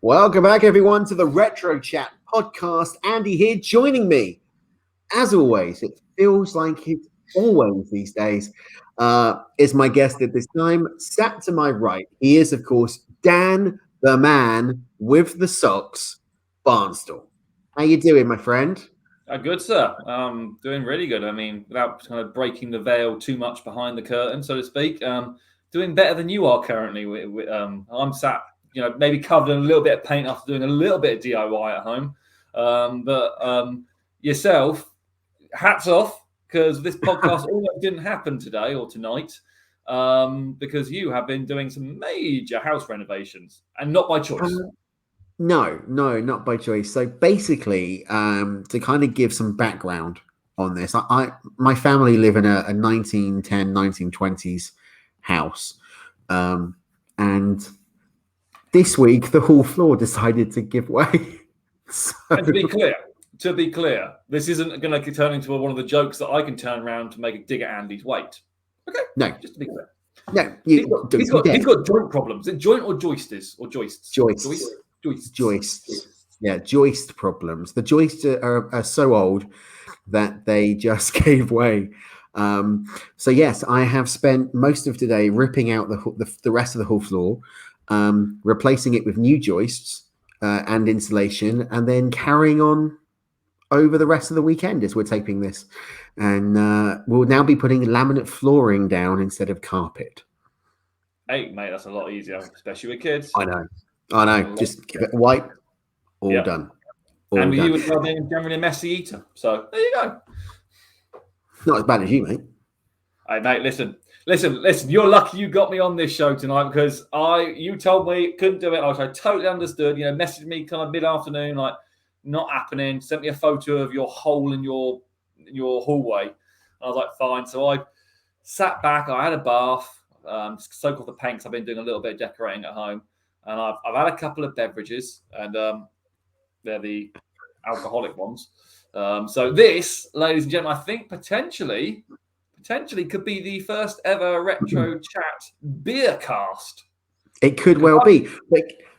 Welcome back, everyone, to the Retro Chat podcast. Andy here, joining me. As always, it feels like it's always these days, is my guest at this time. Sat to my right, he is, of course, Dan, the man with the socks, Barnsdall. How you doing, my friend? Good, sir. Doing really good. I mean, without kind of breaking the veil too much behind the curtain, so to speak. Doing better than you are currently. I'm sat, maybe covered in a little bit of paint after doing a little bit of DIY at home. But yourself, hats off, because this podcast almost didn't happen today or tonight, because you have been doing some major house renovations, and not by choice. No, not by choice. So basically, to kind of give some background on this, my family live in a 1910, 1920s house. And this week, the whole floor decided to give way. And to be clear, this isn't going to turn into one of the jokes that I can turn around to make a dig at Andy's weight. Okay? No. Just to be clear. No. He's got joint problems. Is it joint or joists? Or joists? Joists. Yeah, joist problems. The joists are so old that they just gave way. So yes, I have spent most of today ripping out the rest of the whole floor, replacing it with new joists and insulation, and then carrying on over the rest of the weekend as we're taping this. And we'll now be putting laminate flooring down instead of carpet. Hey, mate, that's a lot easier, especially with kids. I know. Just give it white. All done. And you were generally a messy eater. So there you go. Not as bad as you, mate. Hey, mate, listen. You're lucky you got me on this show tonight because you told me couldn't do it. I totally understood. Messaged me kind of mid-afternoon, like not happening. Sent me a photo of your hole in your hallway. I was like, fine. So I sat back. I had a bath, soak off the paint. I've been doing a little bit of decorating at home. And I've had a couple of beverages, and they're the alcoholic ones. So this, ladies and gentlemen, I think potentially could be the first ever Retro Chat beer cast. It could well be.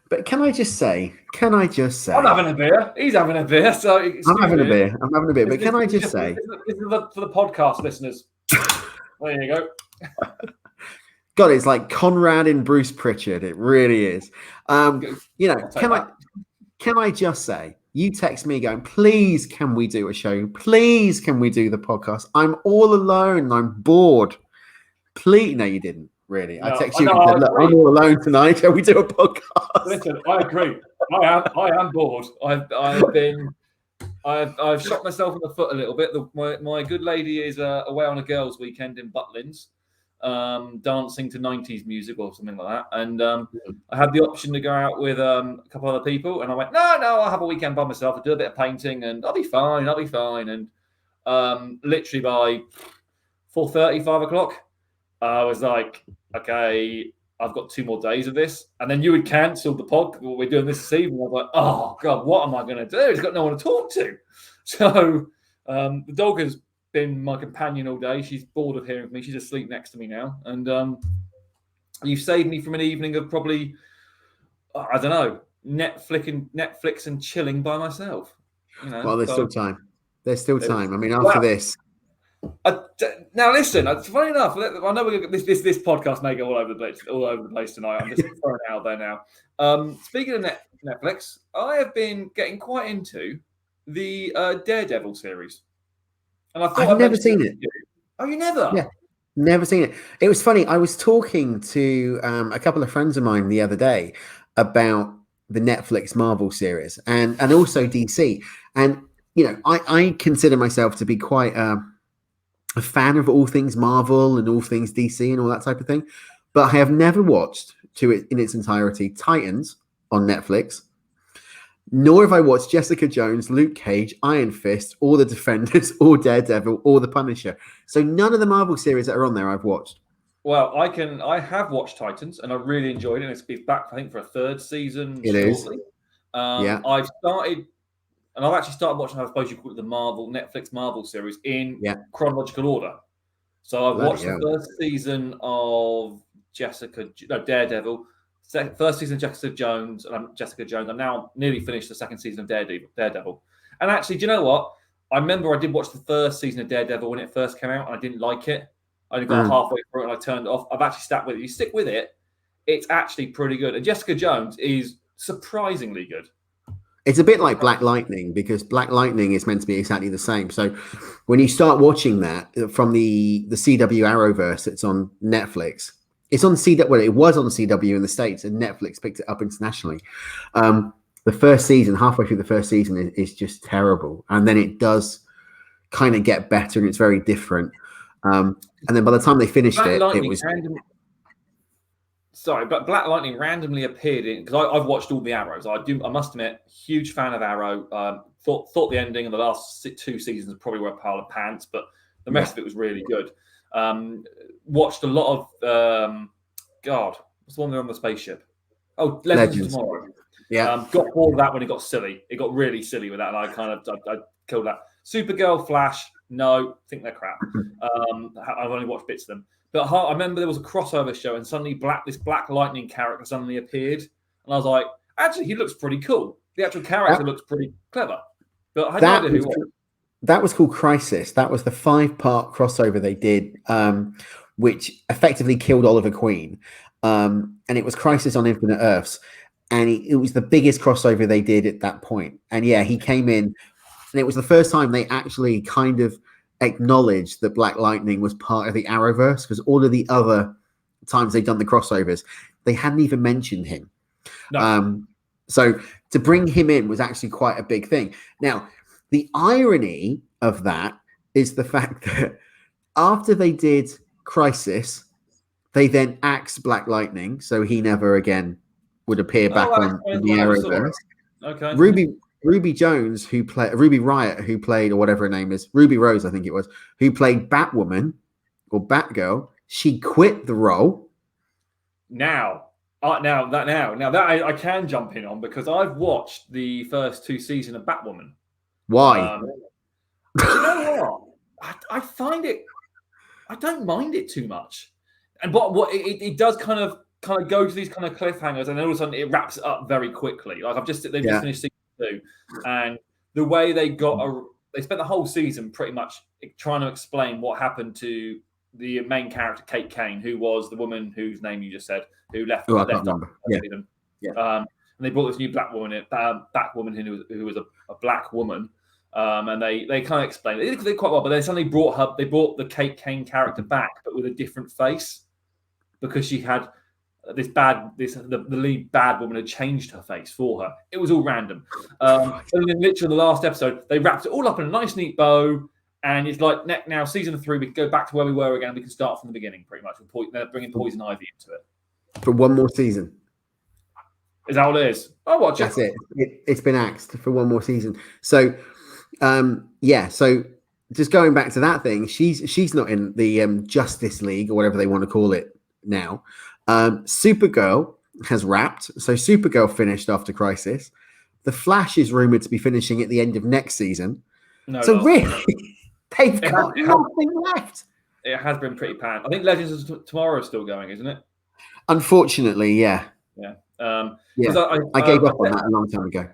But can I just say? I'm having a beer. He's having a beer. So I'm having a beer. But can I just say? This is for the podcast listeners. There you go. God, it's like Conrad and Bruce Pritchard. It really is. Can I just say, you text me going, please, can we do a show? Please, can we do the podcast? I'm all alone. I'm bored. Please. No, you didn't, really. I texted you and said, look, I'm all alone tonight. Can we do a podcast? Listen, I agree. I am bored. I've shot myself in the foot a little bit. My good lady is away on a girls' weekend in Butlins. Dancing to 90s music or something like that, and I had the option to go out with a couple other people, and I went, no, I'll have a weekend by myself. I'll do a bit of painting, and I'll be fine. And literally by 4:30, 5 o'clock, I was like, okay, I've got 2 more days of this, and then you had cancelled the pod. We're doing this evening. I was like, oh god, what am I going to do? He's got no one to talk to. So the dog has been my companion all day. She's bored of hearing from me. She's asleep next to me now, and you've saved me from an evening of probably I don't know, Netflix and chilling by myself. Well, there's still time. I mean, after this. Now listen. Funny enough, I know this podcast may go all over the place tonight. I'm just throwing it out there now. Speaking of Netflix, I have been getting quite into the Daredevil series. And I've never seen it. Oh, you never? Yeah, never seen it. It was funny. I was talking to a couple of friends of mine the other day about the Netflix Marvel series and also DC. And, I consider myself to be quite a fan of all things Marvel and all things DC and all that type of thing. But I have never watched in its entirety Titans on Netflix. Nor have I watched Jessica Jones, Luke Cage, Iron Fist, or The Defenders, or Daredevil, or The Punisher. So none of the Marvel series that are on there I've watched. Well, I have watched Titans, and I really enjoyed it. It's back, I think, for a 3rd season. It shortly. Is. Yeah. I've actually started watching, I suppose you call it the Netflix Marvel series in chronological order. So I've watched the 1st season of Daredevil, First season of Jessica Jones, and I'm now nearly finished the second season of Daredevil. And actually, do you know what? I remember I did watch the first season of Daredevil when it first came out, and I didn't like it. I only got halfway through it and I turned it off. I've actually stuck with it. You stick with it, it's actually pretty good. And Jessica Jones is surprisingly good. It's a bit like Black Lightning, because Black Lightning is meant to be exactly the same. So when you start watching that from the CW Arrowverse, it's on Netflix. It's on CW. Well, it was on CW in the States, and Netflix picked it up internationally. The first season, halfway through the first season, is just terrible, and then it does kind of get better, and it's very different. And then by the time they finished it was. But Black Lightning randomly appeared in, because I've watched all the Arrows. I must admit, huge fan of Arrow. Thought the ending of the last 2 seasons probably were a pile of pants, but the rest of it was really good. Watched a lot of what's the one there on the spaceship? Oh, Legends of Tomorrow. Yeah. Got bored of that when it got silly. It got really silly with that, and I killed that. Supergirl, Flash, no, think they're crap. I've only watched bits of them. But I remember there was a crossover show, and suddenly this Black Lightning character suddenly appeared, and I was like, actually, he looks pretty cool. The actual character looks pretty clever. But I had no idea who it was. That was called Crisis. That was the 5-part crossover they did, which effectively killed Oliver Queen. And it was Crisis on Infinite Earths. And it was the biggest crossover they did at that point. And yeah, he came in, and it was the first time they actually kind of acknowledged that Black Lightning was part of the Arrowverse, because all of the other times they'd done the crossovers, they hadn't even mentioned him. No. So to bring him in was actually quite a big thing. Now, the irony of that is the fact that after they did Crisis, they then axed Black Lightning, so he never again would appear back on the Arrowverse. Okay. Ruby Jones, who played Ruby Riot, who played, or whatever her name is, Ruby Rose, I think it was, who played Batwoman or Batgirl, she quit the role. Now that I can jump in on, because I've watched the first 2 seasons of Batwoman. Why? You know what? I find it. I don't mind it too much, and what it does kind of go to these kind of cliffhangers, and then all of a sudden it wraps it up very quickly. Like they've just finished season 2, and the way they spent the whole season pretty much trying to explain what happened to the main character, Kate Kane, who was the woman whose name you just said, who left. I can't remember. Yeah. And they brought this new black woman, who was a black woman, and they kind of explained it. They did quite well, but they suddenly brought the Kate Kane character back, but with a different face, because she had the lead bad woman had changed her face for her. It was all random. And then literally in the last episode, they wrapped it all up in a nice, neat bow. And it's like now, season 3, we can go back to where we were again. We can start from the beginning, pretty much. They're bringing Poison Ivy into it. For one more season. Is that what it is? I'll watch it. That's it. It's been axed for one more season. So, so just going back to that thing, she's not in the Justice League or whatever they want to call it now. Supergirl has wrapped. So Supergirl finished after Crisis. The Flash is rumored to be finishing at the end of next season. Really, they've got nothing left. It has been pretty pan. I think Legends of Tomorrow is still going, isn't it? Unfortunately, yeah. Yeah. I gave up on that a long time ago.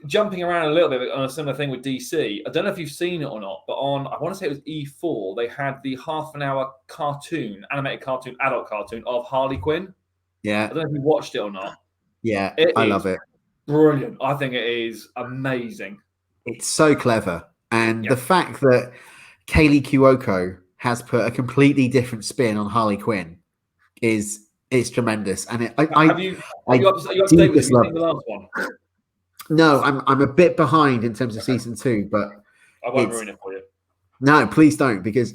Jumping around a little bit on a similar thing with DC, I don't know if you've seen it or not, but I want to say it was E4, they had the half-an-hour animated cartoon, adult cartoon of Harley Quinn. Yeah. I don't know if you watched it or not. Yeah, I love it. Brilliant. I think it is amazing. It's so clever. And the fact that Kaylee Cuoco has put a completely different spin on Harley Quinn is tremendous. And are you up to date with the last one? No, I'm a bit behind in terms of season 2, but I won't ruin it for you. No, please don't, because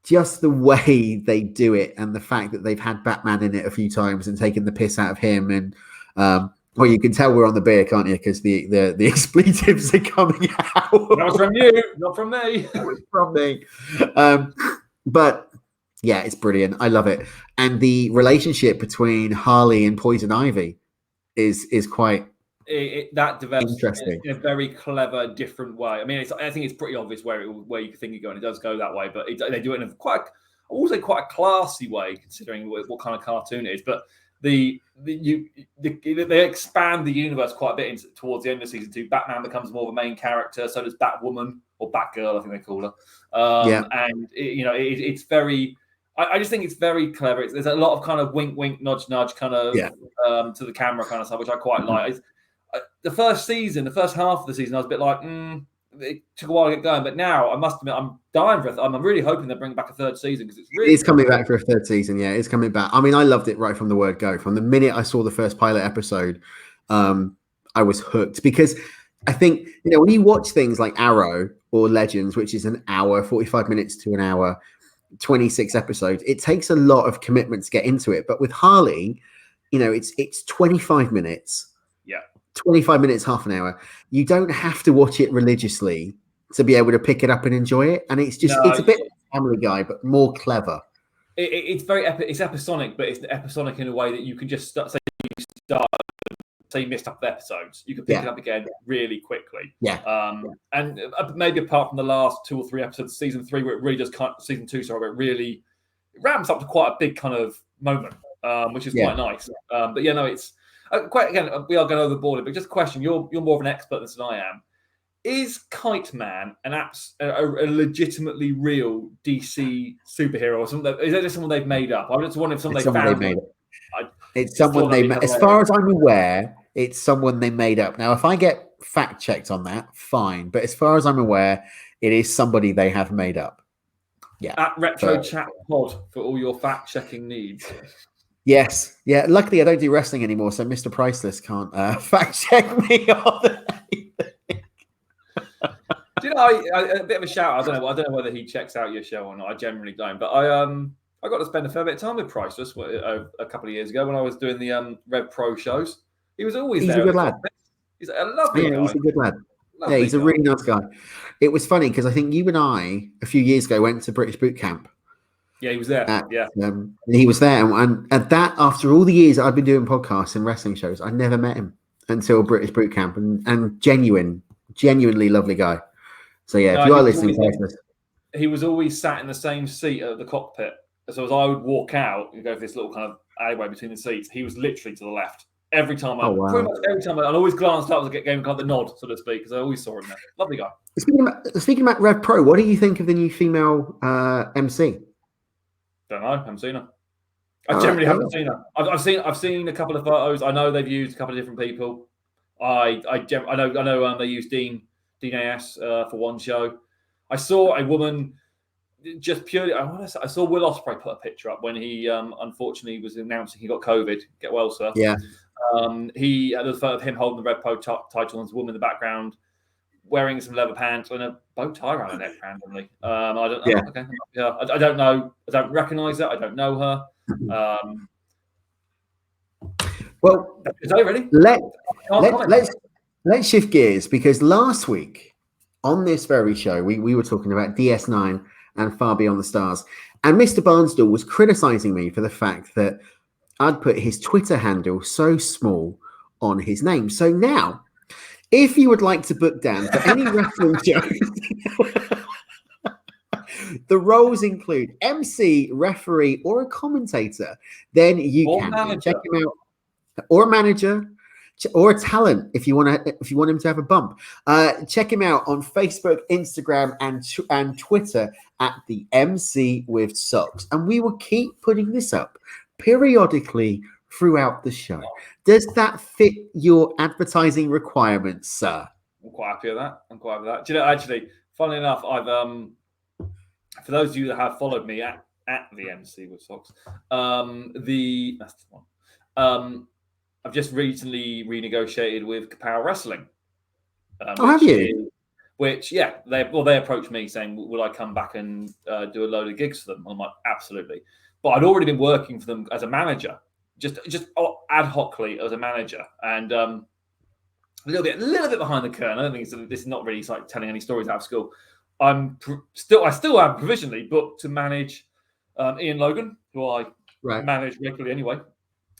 just the way they do it, and the fact that they've had Batman in it a few times and taken the piss out of him, and well, you can tell we're on the beer, can't you? Because the expletives are coming out. Not from you, not from me. From me. But yeah, it's brilliant. I love it. And the relationship between Harley and Poison Ivy is quite that develops interesting in a very clever, different way. I mean, I think it's pretty obvious where you can think it going. It does go that way, but they do it in a quite a classy way, considering what kind of cartoon it is. But they expand the universe quite a bit towards the end of season 2. Batman becomes more of a main character. So does Batwoman or Batgirl, I think they call her. And it's very. I just think it's very clever. There's a lot of kind of wink, wink, nudge, nudge, kind of to the camera kind of stuff, which I quite like. The first half of the season, I was a bit like, it took a while to get going, but now I must admit, I'm dying for it. I'm really hoping they bring back a third season because it's coming back for a third season. Yeah, it's coming back. I mean, I loved it right from the word go. From the minute I saw the first pilot episode, I was hooked because I think when you watch things like Arrow or Legends, which is an hour, 45 minutes to an hour. 26 episodes, it takes a lot of commitment to get into it, but with Harley, it's 25 minutes, 25 minutes, half an hour. You don't have to watch it religiously to be able to pick it up and enjoy it, and it's a bit Family Guy but more clever. It's very it's episodic, but it's episodic in a way that you can just start you missed up the episodes, you can pick it up again really quickly. And maybe apart from the last 2 or 3 episodes of season 3, where it really does season 2, sorry, where it really ramps up to quite a big kind of moment, which is quite nice. But it's quite, again, we are going overboard, but just a question, you're more of an expert than I am. Is Kite Man a legitimately real DC superhero, or something? Is that just someone they've made up? I just wonder if someone they found. It's someone they made. As far as I'm aware, it's someone they made up. Now, if I get fact checked on that, fine. But as far as I'm aware, it is somebody they have made up. Yeah. At Retro Chat Pod for all your fact checking needs. Yes. Yeah. Luckily, I don't do wrestling anymore, so Mr. Priceless can't fact check me on anything. Do you know, a bit of a shout. I don't know whether he checks out your show or not. I generally don't, but I got to spend a fair bit of time with Priceless a couple of years ago when I was doing the Rev Pro shows. He was always there. He's a good lad. He's a lovely guy. He's a good lad. He's a really nice guy. It was funny because I think you and I, a few years ago, went to British Boot Camp. Yeah, he was there. And he was there. And that, after all the years I've been doing podcasts and wrestling shows, I never met him until British Boot Camp. And genuinely lovely guy. So, if you are listening to this. He was always sat in the same seat at the cockpit. So as I would walk out and go for this little kind of alleyway between the seats, he was literally to the left. Every time pretty much every time I'd always glance up and gave him kind of the nod, so to speak, because I always saw him there. Lovely guy. Speaking about Rev Pro, what do you think of the new female MC? Don't know. I haven't seen her. I generally haven't seen her. I've seen a couple of photos. I know they've used a couple of different people. I know they used Dean AS for one show. I saw a woman. Just purely, I saw Will Ospreay put a picture up when he unfortunately was announcing he got COVID. Get well, sir. Yeah. He had a photo of him holding the Red Pro title and a woman in the background wearing some leather pants and a bow tie around her neck randomly. I don't know. Yeah. Okay. Yeah. I don't know. I don't recognise her. I don't know her. Well, is that ready? Let's shift gears, because last week on this very show we were talking about DS9 and Far Beyond the Stars, and Mr. Barnsdall was criticizing me for the fact that I'd put his Twitter handle so small on his name. So now, if you would like to book Dan for any wrestling shows, the roles include MC, referee, or a commentator, then you can check him out, or a manager, or a talent if you want him to have a bump. Check him out on Facebook, Instagram, and Twitter at the MC with Socks, and we will keep putting this up periodically throughout the show. Does that fit your advertising requirements, sir? I'm quite happy with that. Do you know, actually, funnily enough, I've for those of you that have followed me at the MC with Socks, that's the one. I've just recently renegotiated with Kapow Wrestling. Have you? They approached me saying, "Will I come back and do a load of gigs for them?" I'm like, "Absolutely." But I'd already been working for them as a manager, just ad hocly as a manager, and a little bit behind the curtain. I don't think this is not really like telling any stories out of school. I still am provisionally booked to manage Ian Logan, who I manage regularly anyway,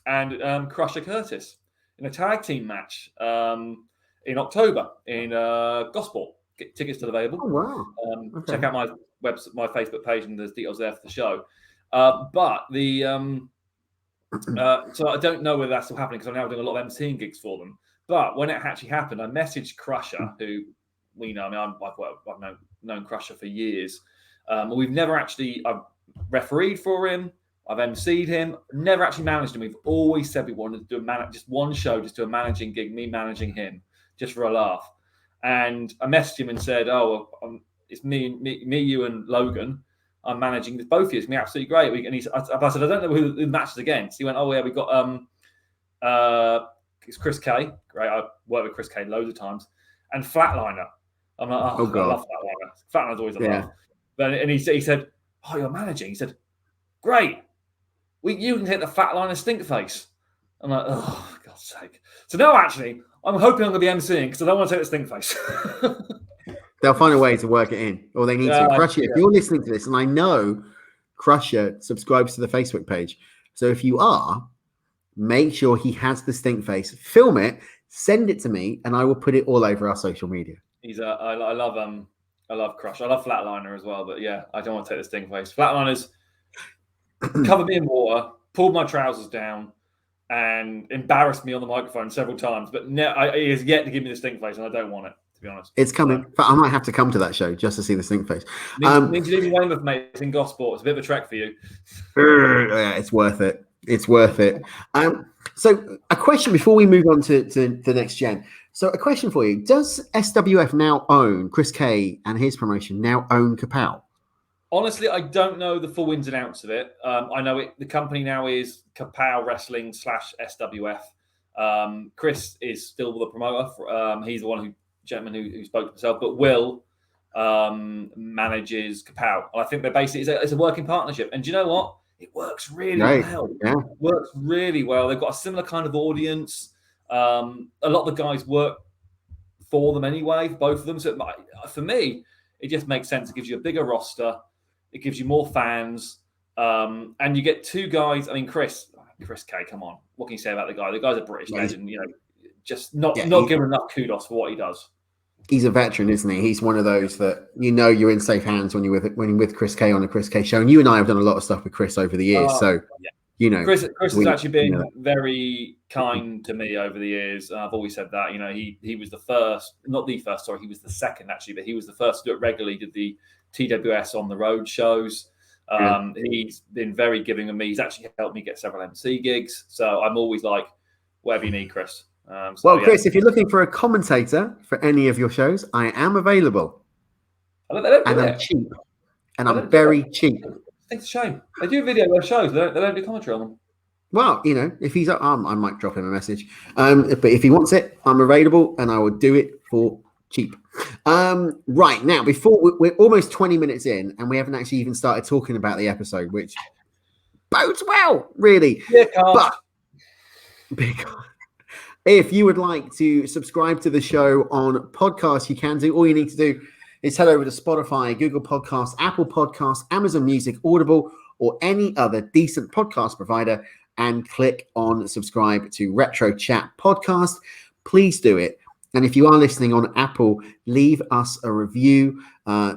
and Crusher Curtis in a tag team match in October in Gosport. Get tickets still available. Oh wow! Okay. Check out my website, my Facebook page, and there's details there for the show. But the So I don't know whether that's still happening because I'm now doing a lot of MCing gigs for them. But when it actually happened, I messaged Crusher, who we know. I mean, I've known Crusher for years. We've never actually. I've refereed for him. I've MC'd him. Never actually managed him. We've always said we wanted to do just one show, just do a managing gig, me managing him, just for a laugh. And I messaged him and said, "Oh, it's me, you, and Logan. I'm managing both of you. It's gonna be absolutely great." And I said, "I don't know who the match is against." He went, "Oh yeah, we got it's Chris K. Great. I worked with Chris K loads of times, and Flatliner." I'm like, "Oh, God. I love Flatliner. Flatliner's always a laugh." And he said, "Oh, you're managing?" He said, "Great. You can hit the Flatliner stink face." I'm like, "Oh, for God's sake." So now actually, I'm hoping I'm going to be MCing because I don't want to take the stink face. They'll find a way to work it in, or they need to. Crusher, if you're listening to this, and I know Crusher subscribes to the Facebook page, so if you are, make sure he has the stink face, film it, send it to me, and I will put it all over our social media. I love Crusher. I love Flatliner as well, but yeah, I don't want to take the stink face. Flatliner's covered me in water, pulled my trousers down, and embarrassed me on the microphone several times, but he has yet to give me the stink face, and I don't want it, to be honest. It's coming. I might have to come to that show just to see the stink face. Need to leave Weymouth, mate. It's in Gosport. It's a bit of a trek for you. Yeah, it's worth it. It's worth it. So a question before we move on to the next gen. So a question for you. Does SWF now own, Chris K and his promotion now own Kapow? Honestly, I don't know the full ins and outs of it. I know the company now is Kapow Wrestling /SWF. Chris is still the promoter. He's the gentleman who spoke to himself, but Will manages Kapow. And I think they're basically it's a working partnership. And do you know what? It works really well. Yeah. It works really well. They've got a similar kind of audience. A lot of the guys work for them anyway, both of them. So for me, it just makes sense. It gives you a bigger roster. It gives you more fans. And you get two guys. I mean, Chris K, come on. What can you say about the guy? The guy's a British legend, just not given enough kudos for what he does. He's a veteran, isn't he? He's one of those that you're in safe hands when you're with Chris K on a Chris K show. And you and I have done a lot of stuff with Chris over the years. Chris has actually been very kind to me over the years. I've always said that. He was the first, not the first, sorry, he was the second actually, but he was the first to do it regularly. Did the TWS on the road shows. He's been very giving of me. He's actually helped me get several MC gigs. So I'm always like, whatever you need, Chris. Chris, if you're looking for a commentator for any of your shows, I am available. I'm cheap. And I'm very cheap. It's a shame. They do video their shows. They don't do commentary on them. Well, if he's I might drop him a message. But if he wants it, I'm available and I will do it for cheap. Right now, before we're almost 20 minutes in and we haven't actually even started talking about the episode, which bodes well, really. Yeah, but if you would like to subscribe to the show on podcast, you can do. All you need to do is head over to Spotify, Google Podcasts, Apple Podcasts, Amazon Music, Audible, or any other decent podcast provider and click on subscribe to Retro Chat Podcast. Please do it. And if you are listening on Apple, leave us a review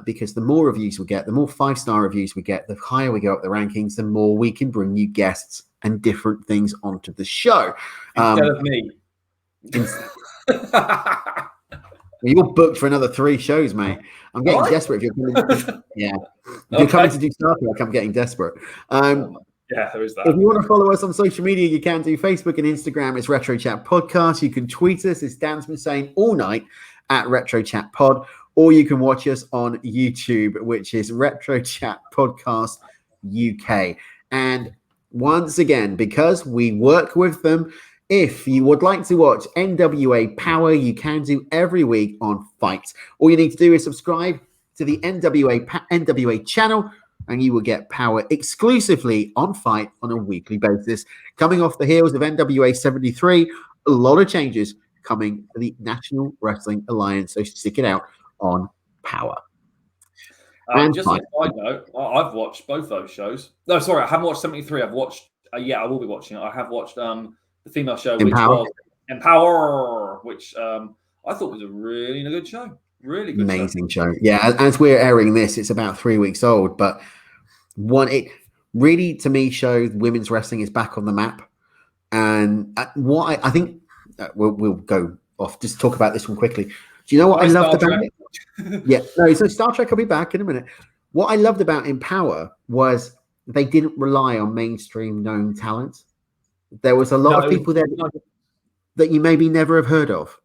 because the more reviews we get, the more 5-star reviews we get, the higher we go up the rankings, the more we can bring you guests and different things onto the show. Instead of me. You're booked for another 3 shows, mate. I'm getting desperate. If you're coming, if you're coming to do stuff, I'm getting desperate. Yeah, there is that. If you want to follow us on social media, you can do Facebook and Instagram. It's Retro Chat Podcast. You can tweet us, as Dan's been saying all night, at Retro Chat Pod, or you can watch us on YouTube, which is Retro Chat Podcast UK. And once again, because we work with them, if you would like to watch NWA Empowerr, you can do every week on Fight. All you need to do is subscribe to the NWA channel, and you will get Power exclusively on Fight on a weekly basis. Coming off the heels of NWA 73, a lot of changes coming to the National Wrestling Alliance. So stick it out on Power. Just a side note, I've watched both those shows. No, sorry, I haven't watched 73. I've watched, I will be watching it. I have watched the female show, which was Empowerr, which I thought was a really good show. Really good amazing show. Yeah, as we're airing this, it's about 3 weeks old, but one really, to me, showed women's wrestling is back on the map. And what I think we'll go off. Just talk about this one quickly. Do you know what I loved about it? Yeah, no. So Star Trek, I'll be back in a minute. What I loved about Empowerr was they didn't rely on mainstream known talent. There was a lot of people there that you maybe never have heard of.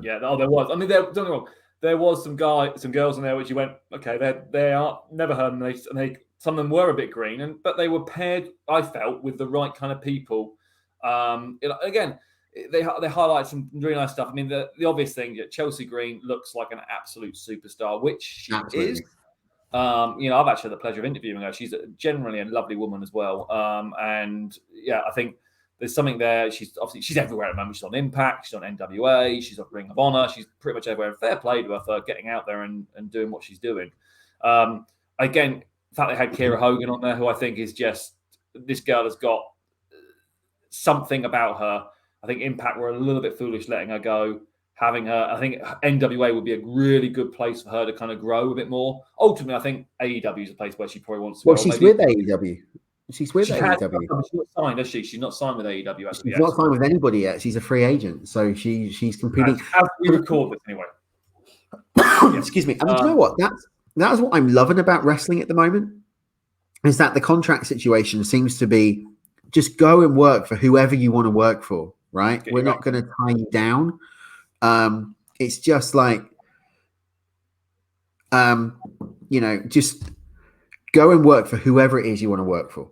Yeah, there was. I mean, don't get me wrong. There was some girls in there which you went, okay, they are never heard them. And they some of them were a bit green, but they were paired, I felt, with the right kind of people. Again, they highlight some really nice stuff. I mean, the obvious thing, Chelsea Green looks like an absolute superstar, which she is. I've actually had the pleasure of interviewing her. She's generally a lovely woman as well. And yeah, I think there's something there. She's everywhere at the moment. She's on Impact, she's on NWA, she's on Ring of Honor. She's pretty much everywhere. Fair play to her for getting out there and doing what she's doing. Again, the fact they had Kira Hogan on there, who I think is just, this girl has got something about her. I think Impact were a little bit foolish letting her go. Having her, I think NWA would be a really good place for her to kind of grow a bit more. Ultimately, I think AEW is a place where she probably wants to go. Well, she's with AEW. She's with AEW. She's not signed, is she? She's not signed with AEW. She's not signed with anybody yet. She's a free agent, so she's competing. As we record this, anyway. Excuse me. And you know what? That's what I'm loving about wrestling at the moment, is that the contract situation seems to be just go and work for whoever you want to work for, right? We're not going to tie you down. It's just like, just go and work for whoever it is you want to work for.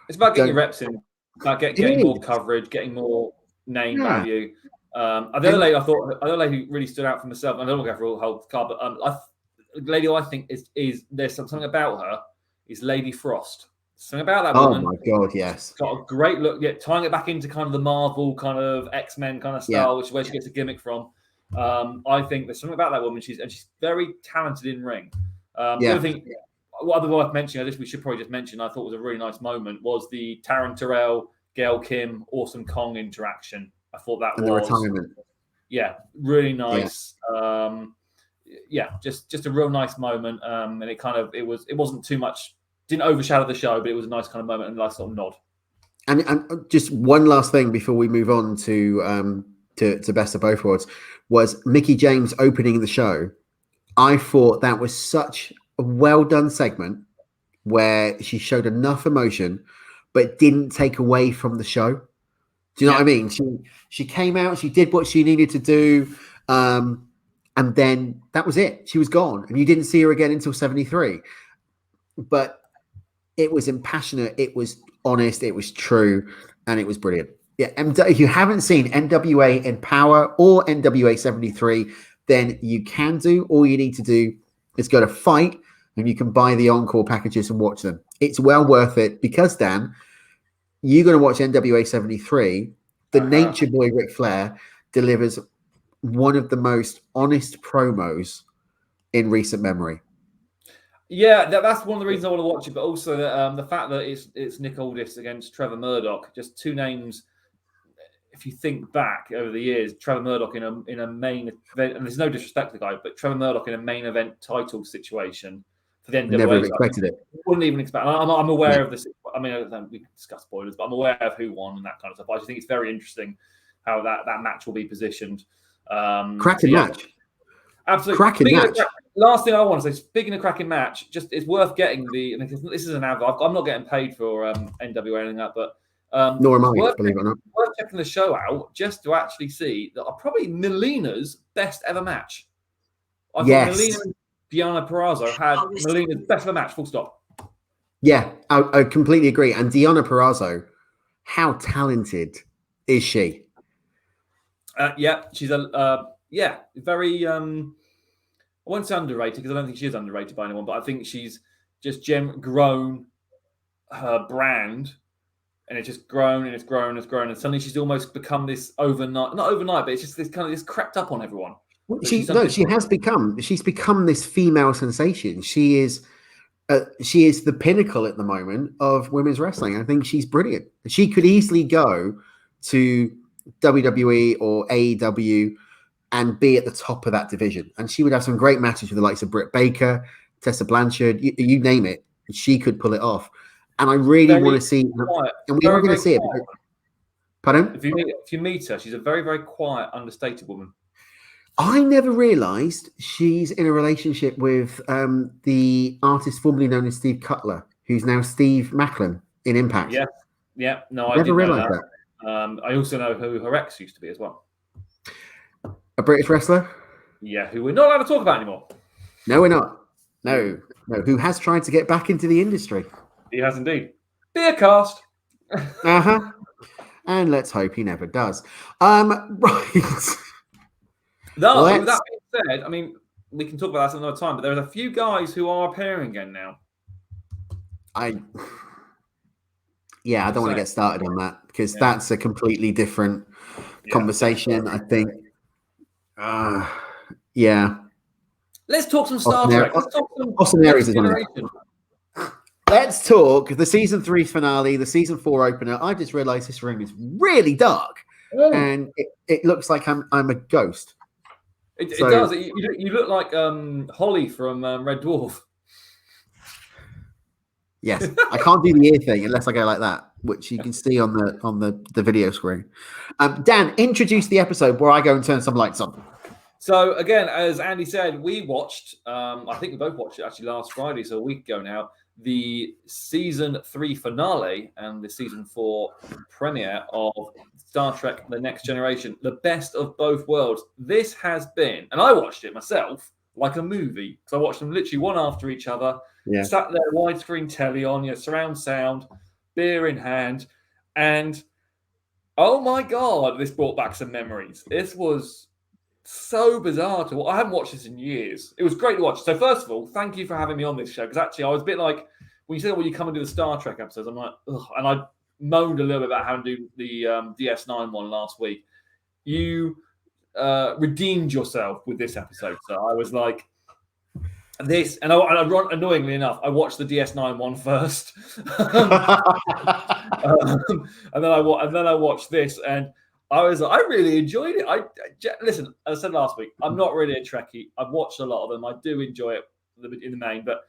It's about getting your reps in, about getting more coverage, getting more name value. The other lady who really stood out for myself, I don't want to go for all the whole card, but the lady who I think is there's something about her is Lady Frost. Something about that woman. Oh my God, yes. Got a great look. Yeah, tying it back into kind of the Marvel kind of X-Men kind of style, which is where she gets a gimmick from. I think there's something about that woman. She's very talented in ring. The other thing, what other worth mentioning, I guess we should probably just mention, I thought was a really nice moment, was the Taryn Terrell, Gail Kim, Awesome Kong interaction. I thought that was the retirement. Yeah, really nice. Just a real nice moment. And it wasn't too much. Didn't overshadow the show, but it was a nice kind of moment and a nice sort of nod. And just one last thing before we move on to Best of Both Worlds was Mickie James opening the show. I thought that was such a well done segment where she showed enough emotion, but didn't take away from the show. Do you know what I mean? She came out, she did what she needed to do, and then that was it. She was gone, and you didn't see her again until 73. But it was impassionate, it was honest, it was true, and it was brilliant. Yeah, if you haven't seen NWA Empowerr or NWA 73, then you can do. All you need to do is go to Fight, and you can buy the encore packages and watch them. It's well worth it because, Dan, you're going to watch NWA 73. The Nature Boy Ric Flair delivers one of the most honest promos in recent memory. Yeah, that's one of the reasons I want to watch it, but also the fact that it's Nick Aldis against Trevor Murdoch, just two names. If you think back over the years, Trevor Murdoch in a main event, and there's no disrespect to the guy, but Trevor Murdoch in a main event title situation for the NWA. Never expected it. Wouldn't even expect. I'm aware of this. I mean, we can discuss spoilers, but I'm aware of who won and that kind of stuff. I just think it's very interesting how that match will be positioned. Cracking match. Absolutely. Cracking match. Last thing I want to say, speaking of cracking match, just it's worth getting this is an advert. I'm not getting paid for NWA or anything like that, but nor am I, believe it or not. Worth checking the show out just to actually see that probably Melina's best ever match. I thought Melina and Deonna Purrazzo had Melina's best ever match, full stop. Yeah, I completely agree. And Deonna Purrazzo, how talented is she? She's very. I won't say underrated because I don't think she is underrated by anyone, but I think she's just grown her brand, and it's just grown and it's grown and it's grown, and suddenly she's almost become this not overnight, but it's just this kind of this crept up on everyone. She's become this female sensation. She is the pinnacle at the moment of women's wrestling. I think she's brilliant. She could easily go to WWE or AEW and be at the top of that division. And she would have some great matches with the likes of Britt Baker, Tessa Blanchard, you name it. She could pull it off. And I really want Very to see, quiet. and we are Very, going very to see it. quiet. Pardon? If you meet her, she's a very, very quiet, understated woman. I never realised she's in a relationship with the artist formerly known as Steve Cutler, who's now Steve Macklin in Impact. Yeah. No, I never didn't know realised that. I also know who her ex used to be as well. A British wrestler? Yeah, who we're not allowed to talk about anymore. No, we're not. No. Who has tried to get back into the industry? He has indeed. Be a cast. And let's hope he never does. Right. No, with that being said, I mean, we can talk about that another time, but there's a few guys who are appearing again now. I don't want to get started on that because that's a completely different conversation, I think. Let's talk some Star Trek. Let's talk some Austin Aries is on it. Let's talk the season 3 finale, the season 4 opener. I just realized this room is really dark, and it looks like I'm a ghost. It does. You look like Holly from Red Dwarf. Yes, I can't do the ear thing unless I go like that, which you can see on the video screen. Dan, introduce the episode where I go and turn some lights on. So again, as Andy said, we watched. I think we both watched it actually last Friday, so a week ago now. The season 3 finale and the season 4 premiere of Star Trek: The Next Generation, the best of both worlds. This has been, and I watched it myself like a movie because I watched them literally one after each other. Yeah. Sat there, widescreen telly on, surround sound, beer in hand, and oh my god, this brought back some memories. This was so bizarre to watch. I haven't watched this in years. It was great to watch. So first of all, thank you for having me on this show because actually I was a bit like when you said, "Well, you come and do the Star Trek episodes," I'm like, ugh, and I moaned a little bit about having to do the DS9 one last week. You redeemed yourself with this episode, so I was like. This and annoyingly enough, I watched the DS9 one first, and then I watched this, and I was like, I really enjoyed it. Listen, as I said last week, I'm not really a Trekkie. I've watched a lot of them. I do enjoy it in the main, but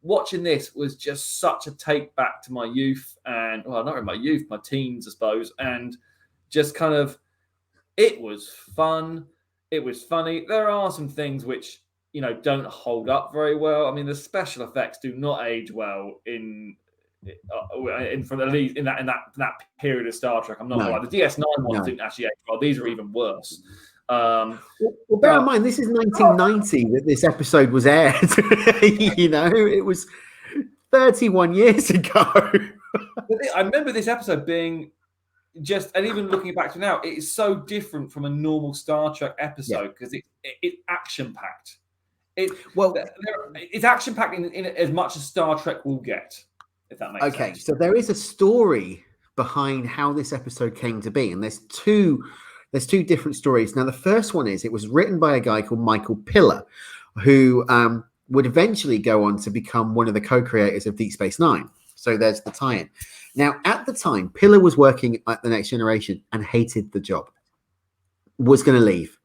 watching this was just such a take back to my youth, and not really my youth, my teens, I suppose, and just kind of, it was fun. It was funny. There are some things which don't hold up very well. I mean, the special effects do not age well in from at least in that period of Star Trek. I'm not like the DS9 ones didn't actually age well. These are even worse. Well, bear in mind, this is 1990 that this episode was aired. It was 31 years ago. I remember this episode being and even looking back to now, it is so different from a normal Star Trek episode because it's action packed. It's action packed in as much as Star Trek will get, if that makes sense. Okay, so there is a story behind how this episode came to be, and there's two different stories. Now, the first one is it was written by a guy called Michael Piller, who would eventually go on to become one of the co-creators of Deep Space Nine. So there's the tie-in. Now, at the time, Piller was working at The Next Generation and hated the job, was going to leave.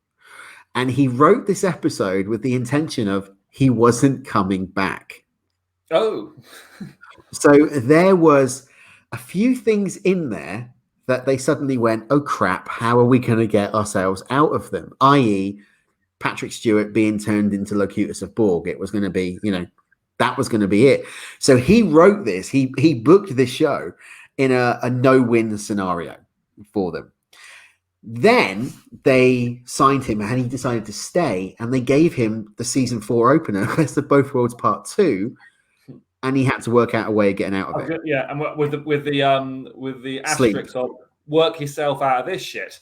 And he wrote this episode with the intention of he wasn't coming back. Oh. So there was a few things in there that they suddenly went, oh, crap, how are we going to get ourselves out of them? I.e., Patrick Stewart being turned into Locutus of Borg. It was going to be, that was going to be it. So he wrote this. He booked this show in a no-win scenario for them. Then they signed him and he decided to stay, and they gave him the season 4 opener, Best of Both Worlds Part 2, and he had to work out a way of getting out of it. Yeah, and with the asterisk of work yourself out of this shit.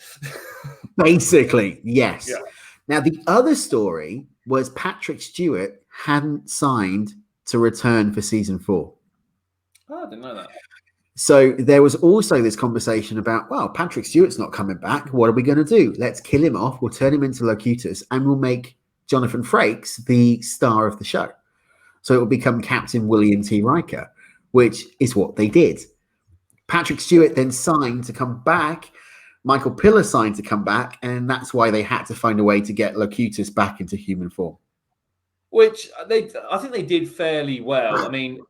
Basically, yes. Yeah. Now, the other story was Patrick Stewart hadn't signed to return for season 4. Oh, I didn't know that. So there was also this conversation about, well, Patrick Stewart's not coming back. What are we going to do? Let's kill him off. We'll turn him into Locutus and we'll make Jonathan Frakes the star of the show. So it will become Captain William T. Riker, which is what they did. Patrick Stewart then signed to come back. Michael Piller signed to come back. And that's why they had to find a way to get Locutus back into human form. Which I think they did fairly well. I mean,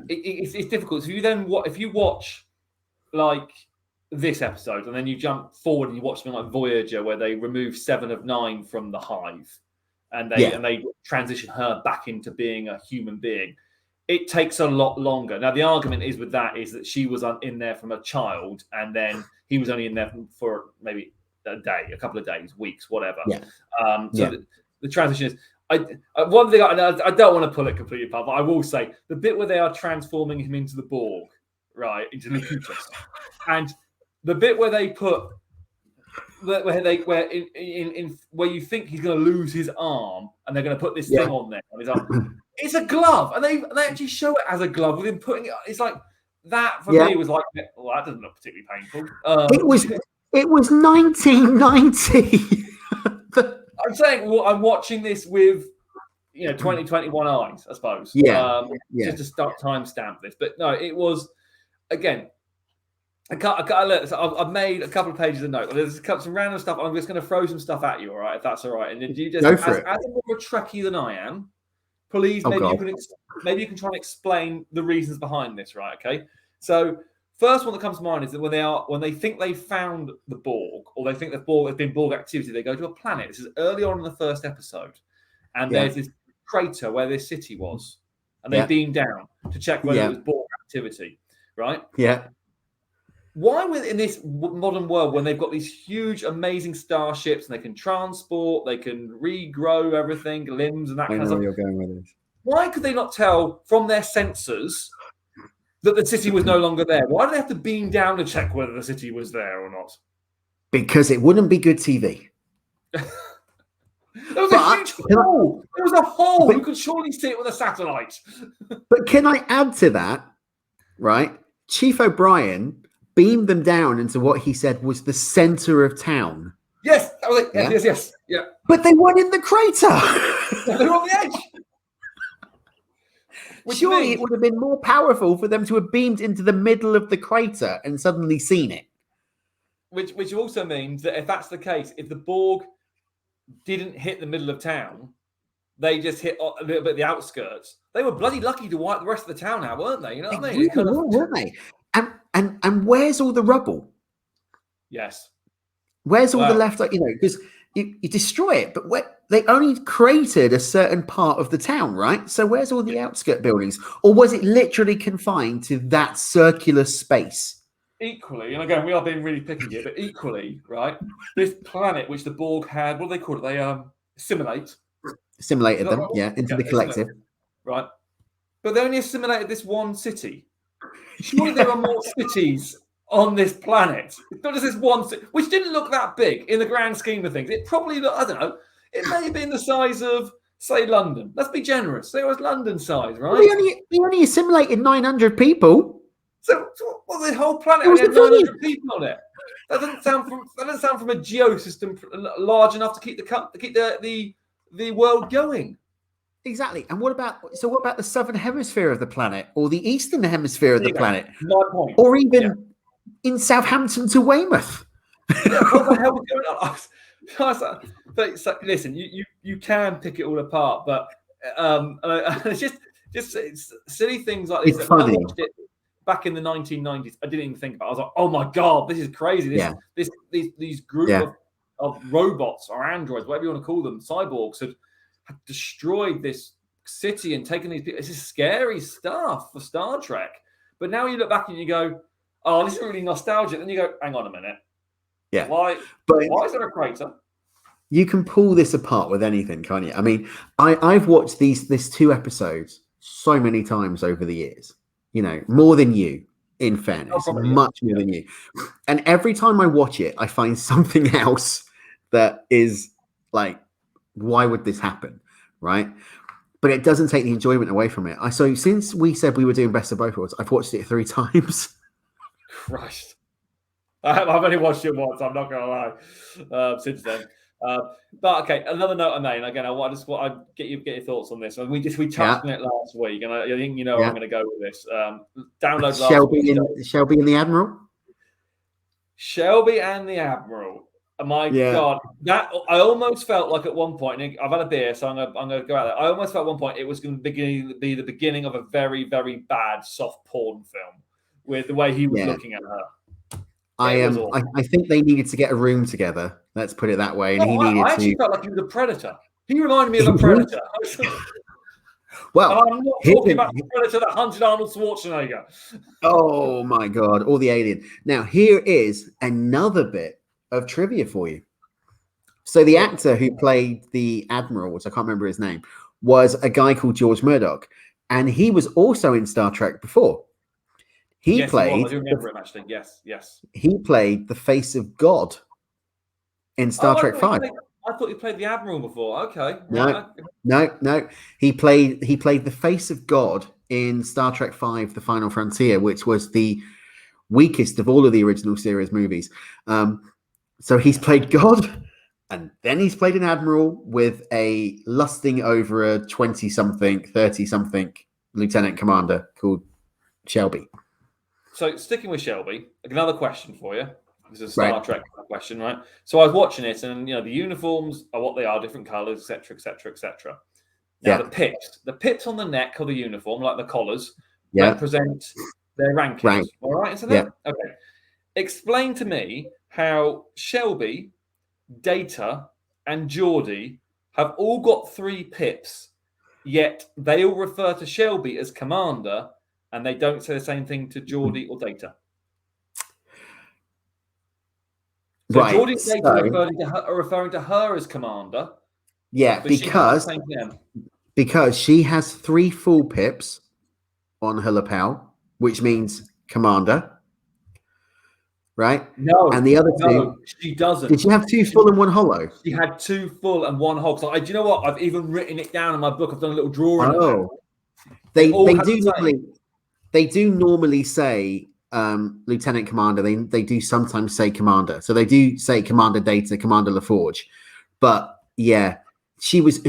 it's difficult. So if you watch like this episode and then you jump forward and you watch something like Voyager, where they remove 7 of 9 from the hive, and they transition her back into being a human being, it takes a lot longer. Now the argument is that she was in there from a child, and then he was only in there for maybe a couple of days, weeks, whatever. The transition is. One thing I don't want to pull it completely apart, but I will say the bit where they are transforming him into the Borg, right, into the Locutus, and the bit where they put where you think he's going to lose his arm, and they're going to put this thing on there on his arm. It's a glove, and they actually show it as a glove with him putting it. It's like that for me was like, well, that doesn't look particularly painful. It was 1990. I'm saying I'm watching this with 2021 eyes, I suppose. Just to start timestamp this, but no, it was again. I've made a couple of pages of notes. There's some random stuff. I'm just going to throw some stuff at you, all right? If that's all right. And then you just, as a more Trekkie than I am, please, maybe you can try and explain the reasons behind this, right? Okay. So first one that comes to mind is that when they think they found the Borg, or they think there's been Borg activity, they go to a planet. This is early on in the first episode, and there's this crater where this city was, and they beam down to check whether it was Borg activity, right? Yeah. Why in this modern world, when they've got these huge, amazing starships and they can transport, they can regrow everything, limbs and that kind of stuff. You're going with this. Why could they not tell from their sensors that the city was no longer there? Why do they have to beam down to check whether the city was there or not? Because it wouldn't be good TV. There was a huge hole. There was a hole. You could surely see it with a satellite. But can I add to that? Right, Chief O'Brien beamed them down into what he said was the center of town. Yes, that was it. Yes. Yeah. But they weren't in the crater. They were on the edge. Surely it would have been more powerful for them to have beamed into the middle of the crater and suddenly seen it. Which also means that if that's the case, if the Borg didn't hit the middle of town, they just hit a little bit of the outskirts. They were bloody lucky to wipe the rest of the town out, weren't they? You know what I mean? Weren't they? And where's all the rubble? Yes. Where's all the left? Because you destroy it, but they only created a certain part of the town, right? So where's all the outskirt buildings? Or was it literally confined to that circular space? Equally, and again, we are being really picky here, but equally, right? This planet which the Borg had, what do they call it? They assimilated them, into the collective. Right. But they only assimilated this one city. Surely there are more cities on this planet. It's not just this one city, which didn't look that big in the grand scheme of things. It probably looked, I don't know, it may have been the size of, say, London. Let's be generous. Say it was London size, right? We only assimilated 900 people. So the whole planet had 900 people on it. That doesn't sound from a geosystem large enough to keep the world going. Exactly. And what about the southern hemisphere of the planet, or the eastern hemisphere of the planet? My point. Or even in Southampton to Weymouth. Yeah, what the hell is going on? But listen, you can pick it all apart, but it's just it's silly things like this. It's funny. When I watched it back in the 1990s, I didn't even think about it. I was like, oh my God, this is crazy. These group of robots or androids, whatever you want to call them, cyborgs, had destroyed this city and taken these people. This is scary stuff for Star Trek. But now you look back and you go, oh, this is really nostalgic. Then you go, hang on a minute. Yeah. Why is there a crater? You can pull this apart with anything, can't you? I mean, I've watched this 2 episodes so many times over the years. More than you, in fairness, much more than you. And every time I watch it, I find something else that is like, why would this happen, right? But it doesn't take the enjoyment away from it. So since we said we were doing Best of Both Worlds, I've watched it 3 times. Christ. I've only watched it once, I'm not going to lie, since then. But okay, another note I made, and again, I just want to get your thoughts on this. We touched on it last week, and I think where I'm going to go with this. Download Shelby and the Admiral? Shelby and the Admiral. My God, that I almost felt like at one point, and I've had a beer, so I'm gonna go out there. I almost felt at one point it was going to be the beginning of a very, very bad soft porn film with the way he was looking at her. I think they needed to get a room together. Let's put it that way. And I actually felt like he was a predator. He reminded me of a predator. Well, I'm not talking about the predator that hunted Arnold Schwarzenegger. Oh my God, or the alien. Now, here is another bit of trivia for you. So the actor who played the Admiral, which I can't remember his name, was a guy called George Murdoch. And he was also in Star Trek before. He played. I do remember him actually. Yes. He played the face of God in Star Trek 5. I thought he played the Admiral before. Okay. No. He played the face of God in Star Trek 5: The Final Frontier, which was the weakest of all of the original series movies. So he's played God, and then he's played an admiral with a lusting over a 20-something, 30-something lieutenant commander called Shelby. So sticking with Shelby, another question for you. This is a Star Trek question, right? So I was watching it, and the uniforms are what they are, different colors, etc., etc., etc. Now the pips on the neck of the uniform, like the collars, represent their rankings. All right, isn't it? Okay. Explain to me how Shelby, Data, and Geordi have all got 3 pips, yet they all refer to Shelby as commander, and they don't say the same thing to Geordi or Data. So Geordi and Data are referring to her as commander. Yeah, because she has 3 full pips on her lapel, which means commander. Right? No. And the other 2, she doesn't. Did she have 2 full and 1 hollow? She had 2 full and 1 hollow. So do you know what? I've even written it down in my book. I've done a little drawing. Oh, they do normally say lieutenant commander. They do sometimes say commander. So they do say Commander Data, Commander LaForge. But yeah, she was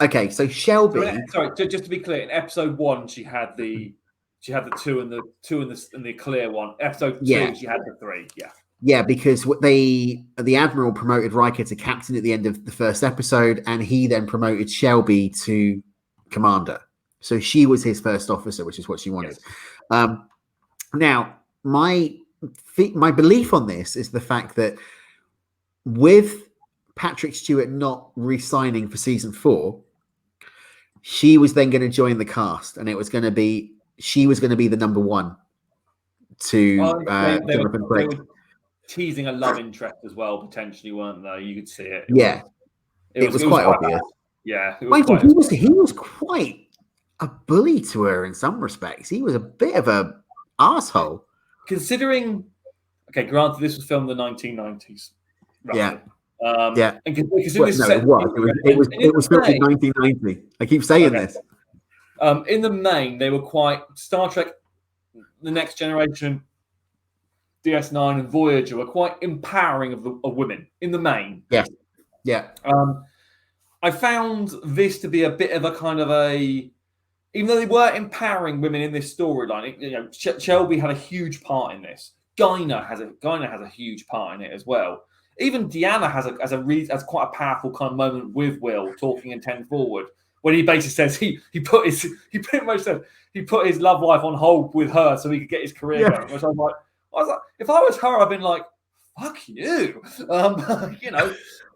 okay. So Shelby. Sorry, just to be clear, in episode 1, she had the 2 and the clear one. Episode 2, she had the 3. Yeah, because the Admiral promoted Riker to captain at the end of the first episode, and he then promoted Shelby to commander. So she was his first officer, which is what she wanted. Yes. Now, my belief on this is the fact that with Patrick Stewart not re-signing for season 4, she was then going to join the cast, and she was going to be the number 1 to they were teasing a love interest as well, potentially, weren't they? You could see it. It was quite obvious. Yeah, he was quite a bully to her in some respects. He was a bit of a asshole. Considering, granted, this was filmed in the 1990s. Roughly. Yeah. And it was filmed in 1990. I keep saying this. In the main, they were quite Star Trek, The Next Generation, DS9, and Voyager were quite empowering of women in the main. Yeah. I found this to be a bit of a kind of even though they were empowering women in this storyline, Shelby had a huge part in this. Guinan has a huge part in it as well. Even Deanna has quite a powerful kind of moment with Will talking in 10 Forward, when he basically says he put his love life on hold with her so he could get his career going. Which I was like, if I was her, I'd been like, fuck you,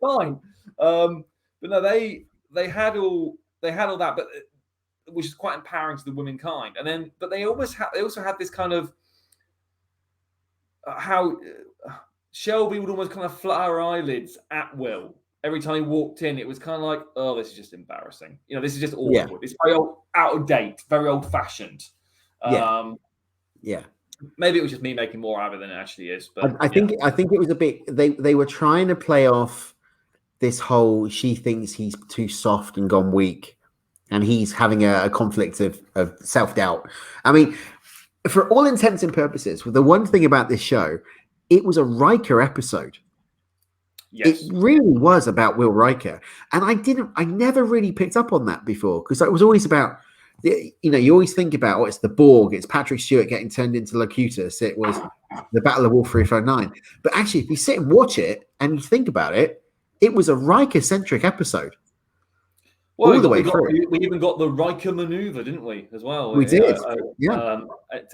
fine. But no, they had all that, but which is quite empowering to the womankind. And then, but they also had this kind of how Shelby would almost kind of flutter her eyelids at Will every time he walked in. It was kind of like, oh, this is just embarrassing. This is just awkward. Yeah. It's very out of date, very old fashioned. Maybe it was just me making more out of it than it actually is. But I think it was a bit. They were trying to play off this whole. She thinks he's too soft and gone weak, and he's having a conflict of self-doubt. I mean, for all intents and purposes, the one thing about this show, it was a Riker episode. Yes. It really was about Will Riker. And I never really picked up on that before, because it was always about You always think about, it's the Borg, it's Patrick Stewart getting turned into Locutus, it was the Battle of Wolf 309. But actually, if you sit and watch it and you think about it, it was a Riker-centric episode. Well, all the way through. We even got the Riker maneuver, didn't we? As well, we did.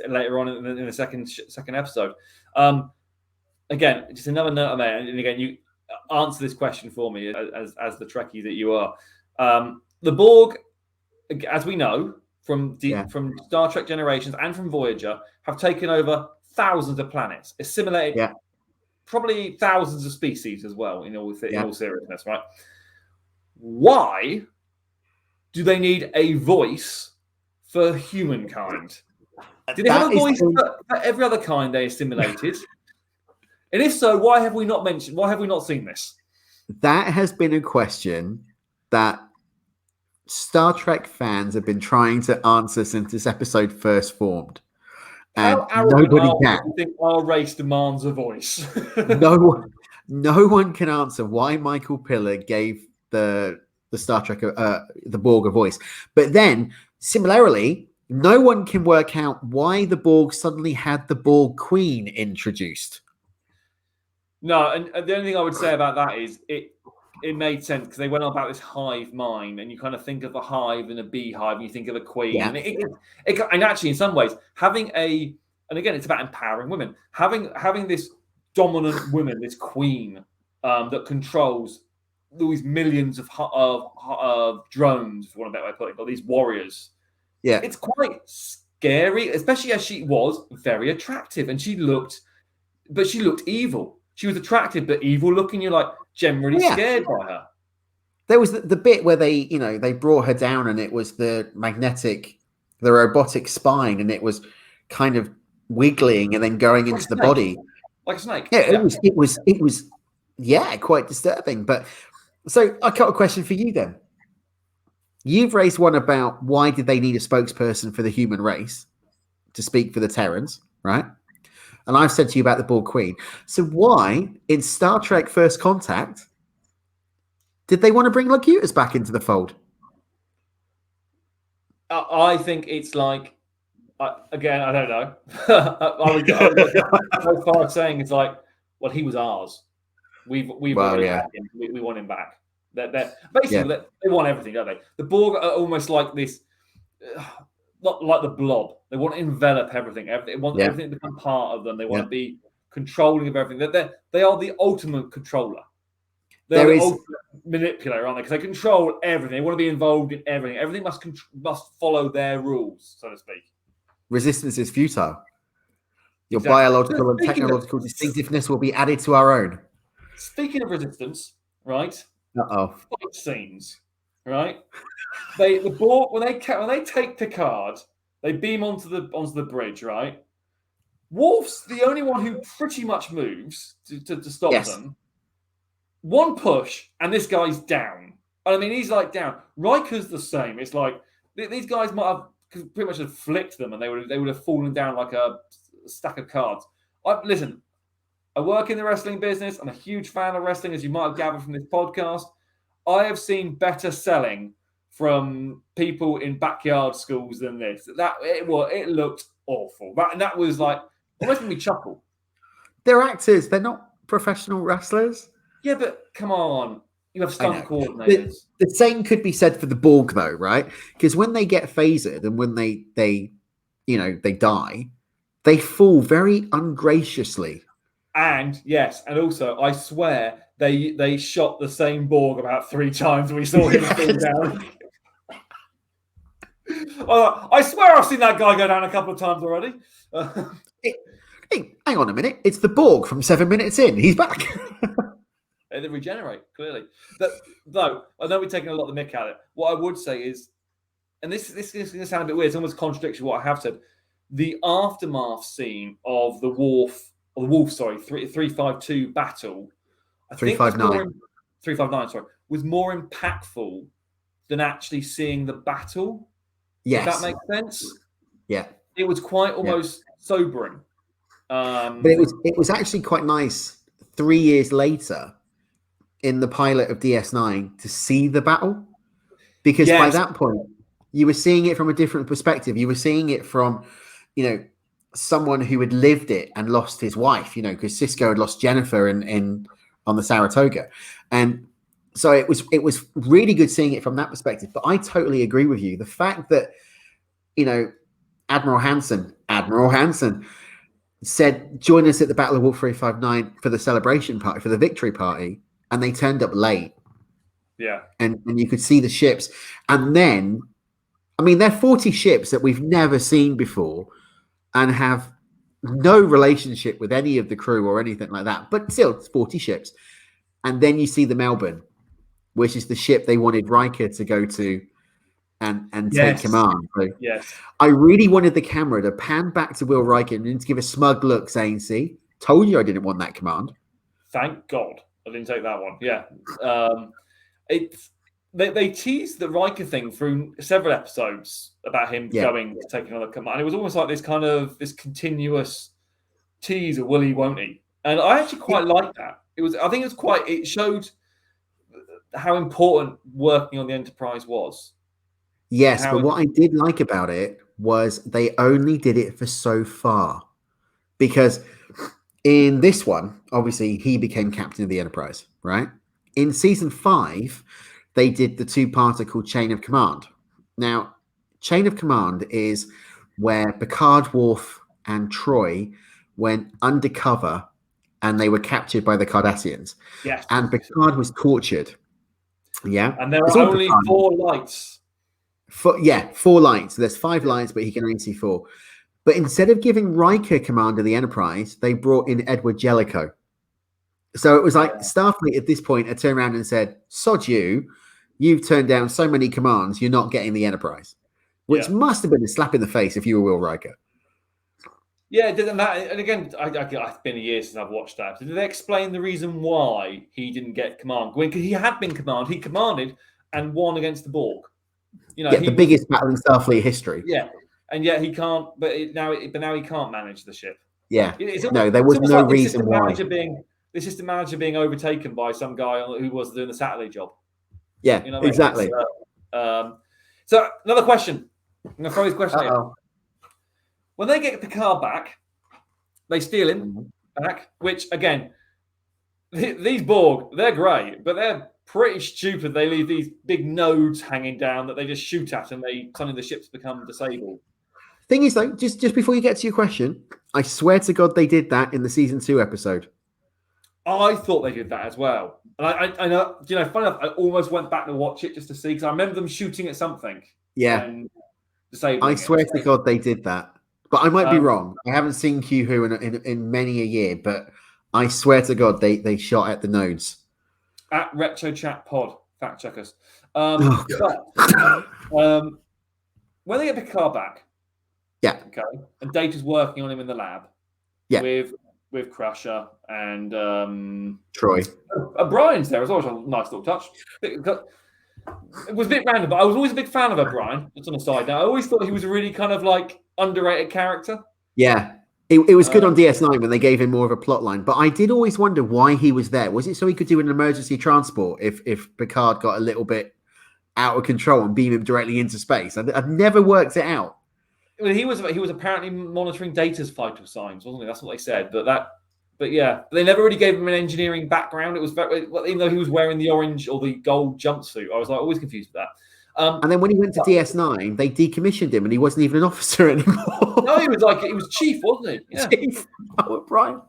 Later on in the second episode. Again, just another note, mate. And again, you answer this question for me as the Trekkie that you are. The Borg, as we know from Star Trek Generations and from Voyager, have taken over thousands of planets, assimilated probably thousands of species as well. In all seriousness, right? Why do they need a voice for humankind? Do they have a voice for every other kind they assimilated? And if so, why have we not seen this? That has been a question that Star Trek fans have been trying to answer since this episode first formed. And nobody can. You think our race demands a voice? No one can answer why Michael Piller gave the Star Trek, the Borg, a voice. But then, similarly, no one can work out why the Borg suddenly had the Borg Queen introduced. No, and the only thing I would say about that is it made sense because they went on about this hive mind, and you kind of think of a hive and a beehive, and you think of a queen. Yeah. And actually, in some ways, having and again, it's about empowering women. Having this dominant woman, this queen, that controls these millions of drones, if you want a better way of putting it, or these warriors. Yeah, it's quite scary, especially as she was very attractive, and she looked evil. She was attractive but evil looking. You're like generally scared by her. There was the bit where they brought her down, and it was the robotic spine, and it was kind of wiggling and then going into the body like a snake. Yeah, it was quite disturbing. But so I got a question for you then. You've raised one about why did they need a spokesperson for the human race to speak for the Terrans, right? And I've said to you about the Borg Queen. So why, in Star Trek First Contact, did they want to bring Locutus back into the fold? I think it's like, again, I don't know. I would go far as saying it's like, well, he was ours. We want him back. Basically, they want everything, don't they? The Borg are almost like this, not like the Blob. They want to envelop everything. They want everything to become part of them. They want to be controlling of everything. They are the ultimate controller. They're the ultimate manipulator, aren't they? Because they control everything. They want to be involved in everything. Everything must follow their rules, so to speak. Resistance is futile. Your biological and technological distinctiveness will be added to our own. Speaking of resistance, right? Fight scenes, right? The Borg when they take Picard, they beam onto the bridge, right? Worf's the only one who pretty much moves to stop them. One push and this guy's down. I mean, he's like down. Riker's the same. It's like these guys might have pretty much have flicked them, and they would have fallen down like a stack of cards. Listen, I work in the wrestling business. I'm a huge fan of wrestling, as you might have gathered from this podcast. I have seen better selling from people in backyard schools than this. It looked awful. That was like almost made me chuckle. They're actors. They're not professional wrestlers. Yeah, but come on. You have stunt coordinators. The same could be said for the Borg, though, right? Because when they get phasered and when they die, they fall very ungraciously. And yes, and also I swear they shot the same Borg about 3 times and we saw him fall down. I swear I've seen that guy go down a couple of times already. Hey, hang on a minute. It's the Borg from 7 minutes in. He's back. They regenerate, clearly. Though, I know we're taking a lot of the mick at it. What I would say is, and this is going to sound a bit weird, it's almost contradictory what I have said. The aftermath scene of the Wolf 352 battle, 359. 359, sorry, was more impactful than actually seeing the battle. Yes. Does that make sense? Yeah. It was quite almost sobering. But it was actually quite nice 3 years later in the pilot of DS9 to see the battle, because by that point You were seeing it from a different perspective. You were seeing it from, someone who had lived it and lost his wife, because Cisco had lost Jennifer in on the Saratoga. And so it was really good seeing it from that perspective. But I totally agree with you. The fact that, Admiral Hansen said, join us at the Battle of Wolf 359 for the celebration party, for the victory party. And they turned up late. Yeah. And you could see the ships. And then, they're 40 ships that we've never seen before and have no relationship with any of the crew or anything like that. But still, it's 40 ships. And then you see the Melbourne, which is the ship they wanted Riker to go to and take command. So yes. I really wanted the camera to pan back to Will Riker and to give a smug look saying, see, told you I didn't want that command. Thank God I didn't take that one. Yeah. They teased the Riker thing through several episodes about him going to take another command. It was almost like this continuous tease of will he, won't he? And I actually quite liked that. It showed how important working on the Enterprise was. Yes, but what I did like about it was they only did it for so far. Because in this one, obviously, he became captain of the Enterprise, right? In season 5, they did the 2-parter called Chain of Command. Now, Chain of Command is where Picard, Worf, and Troy went undercover and they were captured by the Cardassians. Yes. And Picard was tortured. Yeah. And there are only Picard. 4 lights. 4 lights. There's 5 lights, but he can only see 4. But instead of giving Riker command of the Enterprise, they brought in Edward Jellicoe. So it was like Starfleet at this point had turned around and said, sod you've turned down so many commands, you're not getting the Enterprise. Which must have been a slap in the face if you were Will Riker. Yeah, and again, it's been a year since I've watched that. Did they explain the reason why he didn't get command? Because he had been commanded. He commanded and won against the Borg. The biggest battle in Starfleet history. Yeah, and yet he can't. But now he can't manage the ship. Yeah, there was no reason why. The assistant manager being overtaken by some guy who was doing the Saturday job. Yeah, exactly. So another question. I'm going to throw this question in. When they get Picard back, they steal him back, which, again, these Borg, they're great, but they're pretty stupid. They leave these big nodes hanging down that they just shoot at and suddenly the ships become disabled. Thing is, though, just before you get to your question, I swear to God they did that in the season 2 episode. I thought they did that as well. And I know, funny enough, I almost went back to watch it just to see, because I remember them shooting at something. Yeah. And I swear to God they did that. But I might be wrong. I haven't seen Q-Who in many a year, but I swear to God they shot at the nodes. At Retro Chat Pod, fact checkers. When they get Picard back, okay, and Data's working on him in the lab, with Crusher and Troy. Brian's there as well, which is a nice little touch. It was a bit random, but I was always a big fan of O'Brien. Just on a side note, I always thought he was a really kind of like underrated character. Yeah. It was good on DS9 when they gave him more of a plot line, but I did always wonder why he was there. Was it so he could do an emergency transport if Picard got a little bit out of control and beam him directly into space? I've never worked it out. Well, he was apparently monitoring Data's vital signs, wasn't he? That's what they said. But yeah, they never really gave him an engineering background. It was even though he was wearing the orange or the gold jumpsuit, I was like always confused with that. And then when he went to DS9, they decommissioned him, and he wasn't even an officer anymore. No, he was chief, wasn't he? Yeah. Chief. Oh, Brian.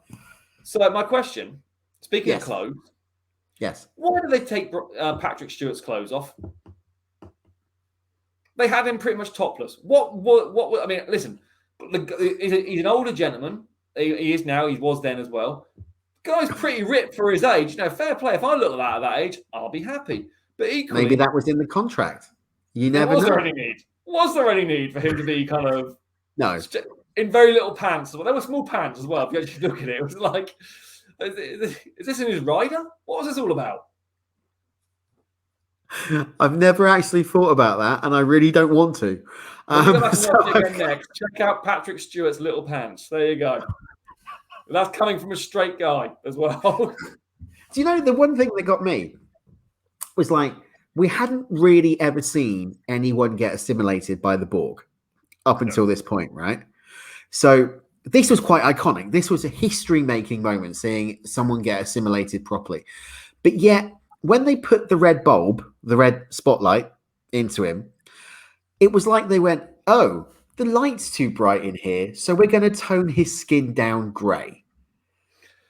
So my question, speaking of clothes, why did they take Patrick Stewart's clothes off? They had him pretty much topless. What? I mean, listen, he's an older gentleman. He is now. He was then as well. The guy's pretty ripped for his age. Fair play. If I look like that at that age, I'll be happy. But equally, maybe that was in the contract. You never know. Was there any need for him to be kind of in very little pants? Well, there were small pants as well. If you actually look at it, it was like, is this in his rider? What was this all about? I've never actually thought about that, and I really don't want to. Next, check out Patrick Stewart's little pants. There you go. That's coming from a straight guy as well. Do you know the one thing that got me was like we hadn't really ever seen anyone get assimilated by the Borg up until this point, right? So this was quite iconic. This was a history-making moment, seeing someone get assimilated properly. But yet, when they put the red bulb, the red spotlight into him, it was like they went, oh, the light's too bright in here, so we're going to tone his skin down grey.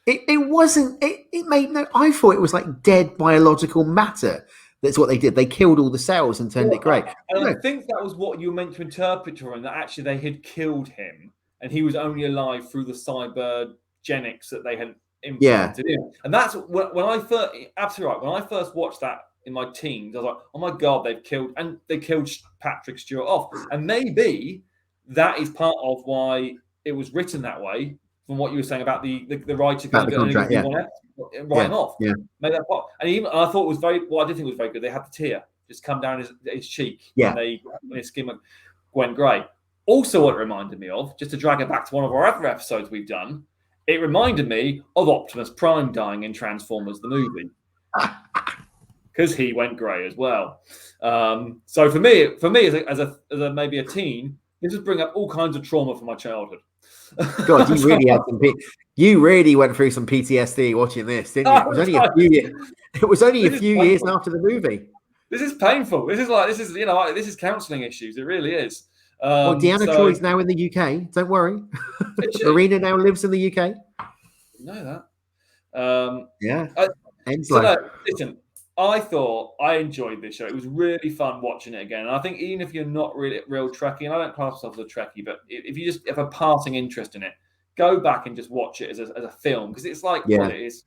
It wasn't, it made no, I thought it was like dead biological matter. That's what they did. They killed all the cells and turned it grey. And I think that was what you were meant to interpret to him, that actually they had killed him and he was only alive through the cybergenics that they had implanted in. And that's when I first, absolutely right, when I first watched that in my teens, I was like, oh my God, they killed Patrick Stewart off. And maybe that is part of why it was written that way, from what you were saying about the writer going to write him off. Yeah. Made that part. And I thought it was I did think it was very good. They had the tear just come down his cheek when his skin went grey. Also, what it reminded me of, just to drag it back to one of our other episodes we've done, it reminded me of Optimus Prime dying in Transformers the movie. Because he went grey as well. So for me, as a maybe a teen, this would bring up all kinds of trauma from my childhood. God, you really had some. You really went through some PTSD watching this, didn't you? It was only a few years. It was only a few years after the movie. This is painful. This is counselling issues. It really is. Well, Deanna Troy's now in the UK. Don't worry. Marina now lives in the UK. You know that. Yeah. Listen, I enjoyed this show. It was really fun watching it again. And I think even if you're not really real Trekkie, and I don't class myself as a Trekkie, but if you just have a passing interest in it, go back and just watch it as a film, because it's like what it is.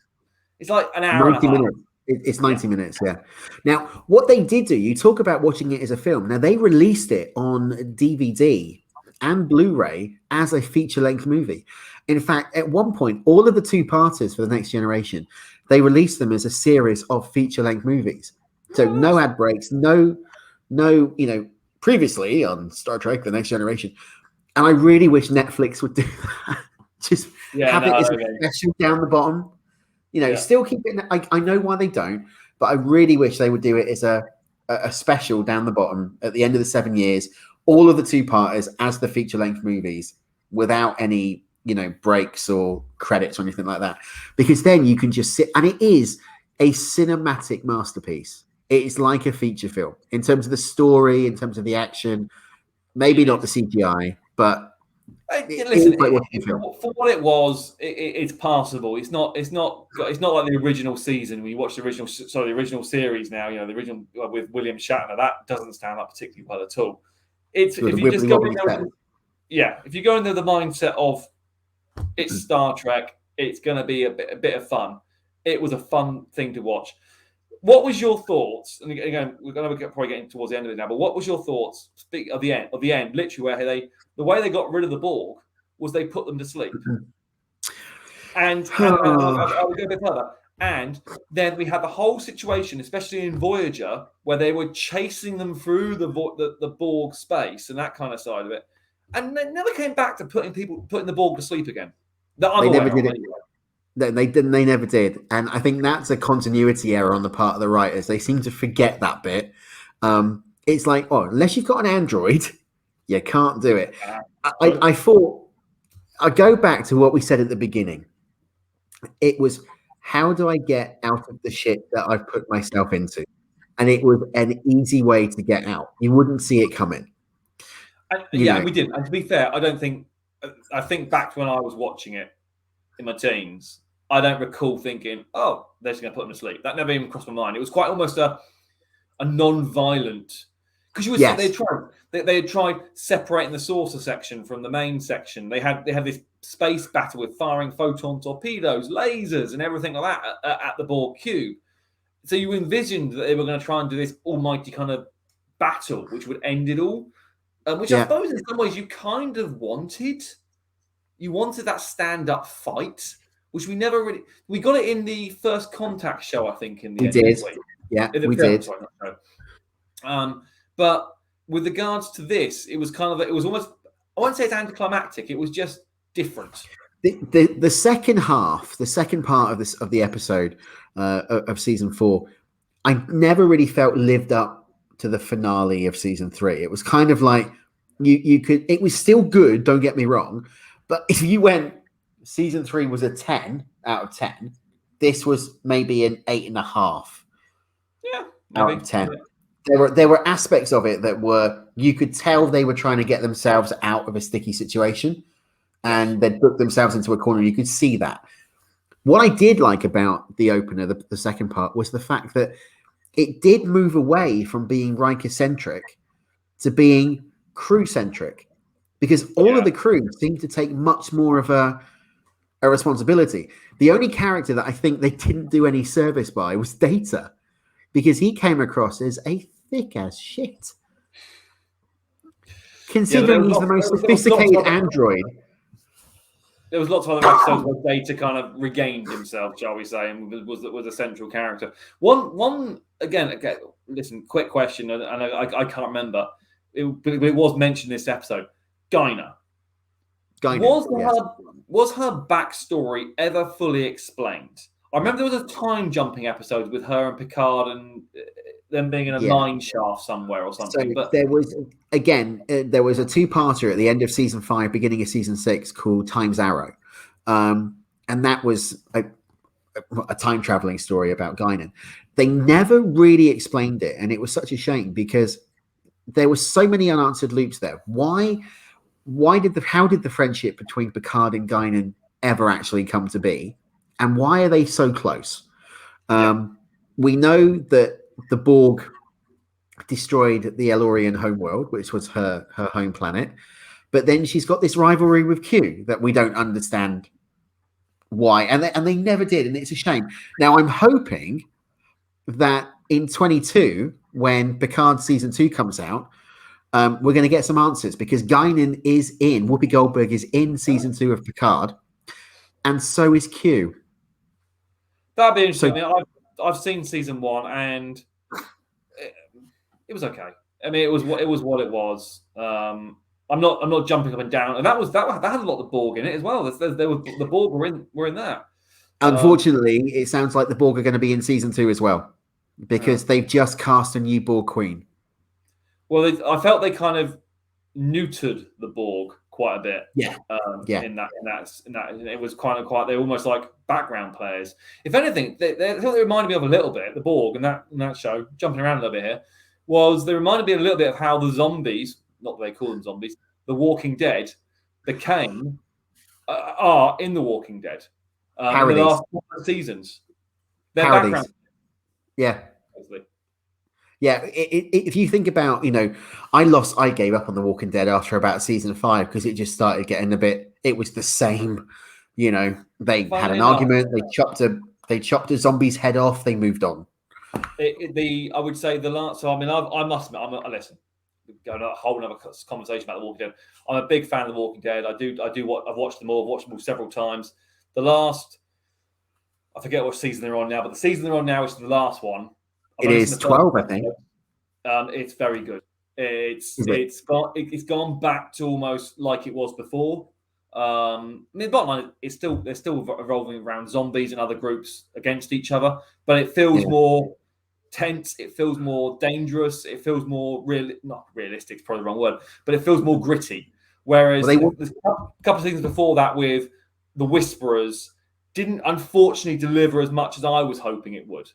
It's like an hour 90 and a half. Minutes. It's 90 minutes, yeah. Now, what they did do, you talk about watching it as a film. Now, they released it on DVD and Blu-ray as a feature-length movie. In fact, at one point, all of the two-parters for The Next Generation, they released them as a series of feature-length movies. So no ad breaks, no, previously on Star Trek, The Next Generation. And I really wish Netflix would do that. Just have it as a special down the bottom. Still keep it. I know why they don't, but I really wish they would do it as a special down the bottom at the end of the 7 years, all of the two-parters as the feature-length movies without any, breaks or credits or anything like that. Because then you can just sit, and it is a cinematic masterpiece. It is like a feature film in terms of the story, in terms of the action, maybe not the CGI, but listen, for what it was, it's passable. It's not like the original season. When you watch the original series now, the original with William Shatner, that doesn't stand up particularly well at all. If you just go in there, if you go into the mindset of it's Star Trek, it's going to be a bit of fun. It was a fun thing to watch. What was your thoughts? And again, we're going to probably getting towards the end of it now. But what was your thoughts? Speak of the end, literally, where the way they got rid of the Borg was they put them to sleep. And I'll go a bit further. And then we had the whole situation, especially in Voyager, where they were chasing them through the Borg space and that kind of side of it. And they never came back to putting the Borg to sleep again. They never did it. They didn't. They never did, and I think that's a continuity error on the part of the writers. They seem to forget that bit. It's like, unless you've got an android, you can't do it. I thought I go back to what we said at the beginning. It was, how do I get out of the shit that I've put myself into? And it was an easy way to get out. You wouldn't see it coming. We didn't. And to be fair, I think back to when I was watching it in my teens, I don't recall thinking, oh, they're just going to put them to sleep. That never even crossed my mind. It was quite almost a non-violent, because they had tried separating the saucer section from the main section. They had this space battle with firing photon torpedoes, lasers, and everything like that at the Borg cube. So you envisioned that they were going to try and do this almighty kind of battle, which would end it all. Which I suppose in some ways you kind of wanted. You wanted that stand-up fight, which we never really... We got it in the First Contact show, I think, in the end. We did. Yeah, we did. But with regards to this, it was almost... I won't say it's anticlimactic. It was just different. The second half, the second part of the episode of season 4, I never really felt lived up to the finale of season 3. It was kind of like you could. It was still good. Don't get me wrong, but if you went season 3 was a 10 out of 10, this was maybe an 8.5 out of 10. Yeah. There were aspects of it that were, you could tell they were trying to get themselves out of a sticky situation, and they'd put themselves into a corner. You could see that. What I did like about the opener, the second part, was the fact that it did move away from being Riker-centric to being crew-centric, because all of the crew seemed to take much more of a responsibility. The only character that I think they didn't do any service by was Data, because he came across as a thick as shit. Considering he's the most sophisticated android. There was lots of other episodes where Data kind of regained himself, shall we say, and was a central character. One again, listen, quick question, and I can't remember. It was mentioned in this episode. Guinan. Was her backstory ever fully explained? I remember there was a time jumping episode with her and Picard and them being in a mine shaft somewhere or something. So but there was a 2-parter at the end of season 5, beginning of season 6, called Time's Arrow, and that was a time traveling story about Guinan. They never really explained it, and it was such a shame because there were so many unanswered loops there. How did the friendship between Picard and Guinan ever actually come to be, and why are they so close? We know that the Borg destroyed the Elorian homeworld, which was her home planet, but then she's got this rivalry with Q that we don't understand why, and they never did, and it's a shame. Now I'm hoping that in 22, when Picard season 2 comes out, we're going to get some answers, because Guinan is in, Whoopi Goldberg is in season 2 of Picard, and so is Q. That'd be interesting. I've seen season 1, and it was okay. I mean, it was what it was. I'm not jumping up and down, and that had a lot of the Borg in it as well. The Borg were in that. Unfortunately, it sounds like the Borg are going to be in season 2 as well, because they've just cast a new Borg queen. Well, I felt they kind of neutered the Borg quite a bit. In that, it was kind of quite. They're almost like background players. If anything, they reminded me of a little bit the Borg in that show. Jumping around a little bit here, they reminded me a little bit of how the zombies, not that they call them zombies, the Walking Dead, became are in the Walking Dead. In the last couple of seasons, their background. Yeah. Basically. Yeah, if you think about, I gave up on The Walking Dead after about season 5 because it just started getting a bit. It was the same, they had an argument. They chopped a zombie's head off. They moved on. I would say the last. So I mean, I must admit, listen. Going a whole other conversation about The Walking Dead. I'm a big fan of The Walking Dead. I've watched them all. I've watched them all several times. The last, I forget what season they're on now, but the season they're on now is the last one. It is 12, I think. It's very good. It's gone back to almost like it was before. I mean, the bottom line, they're still revolving around zombies and other groups against each other, but it feels more tense. It feels more dangerous. It feels more not realistic. It's probably the wrong word, but it feels more gritty. Whereas there's a couple of seasons before that with the Whisperers didn't unfortunately deliver as much as I was hoping it would.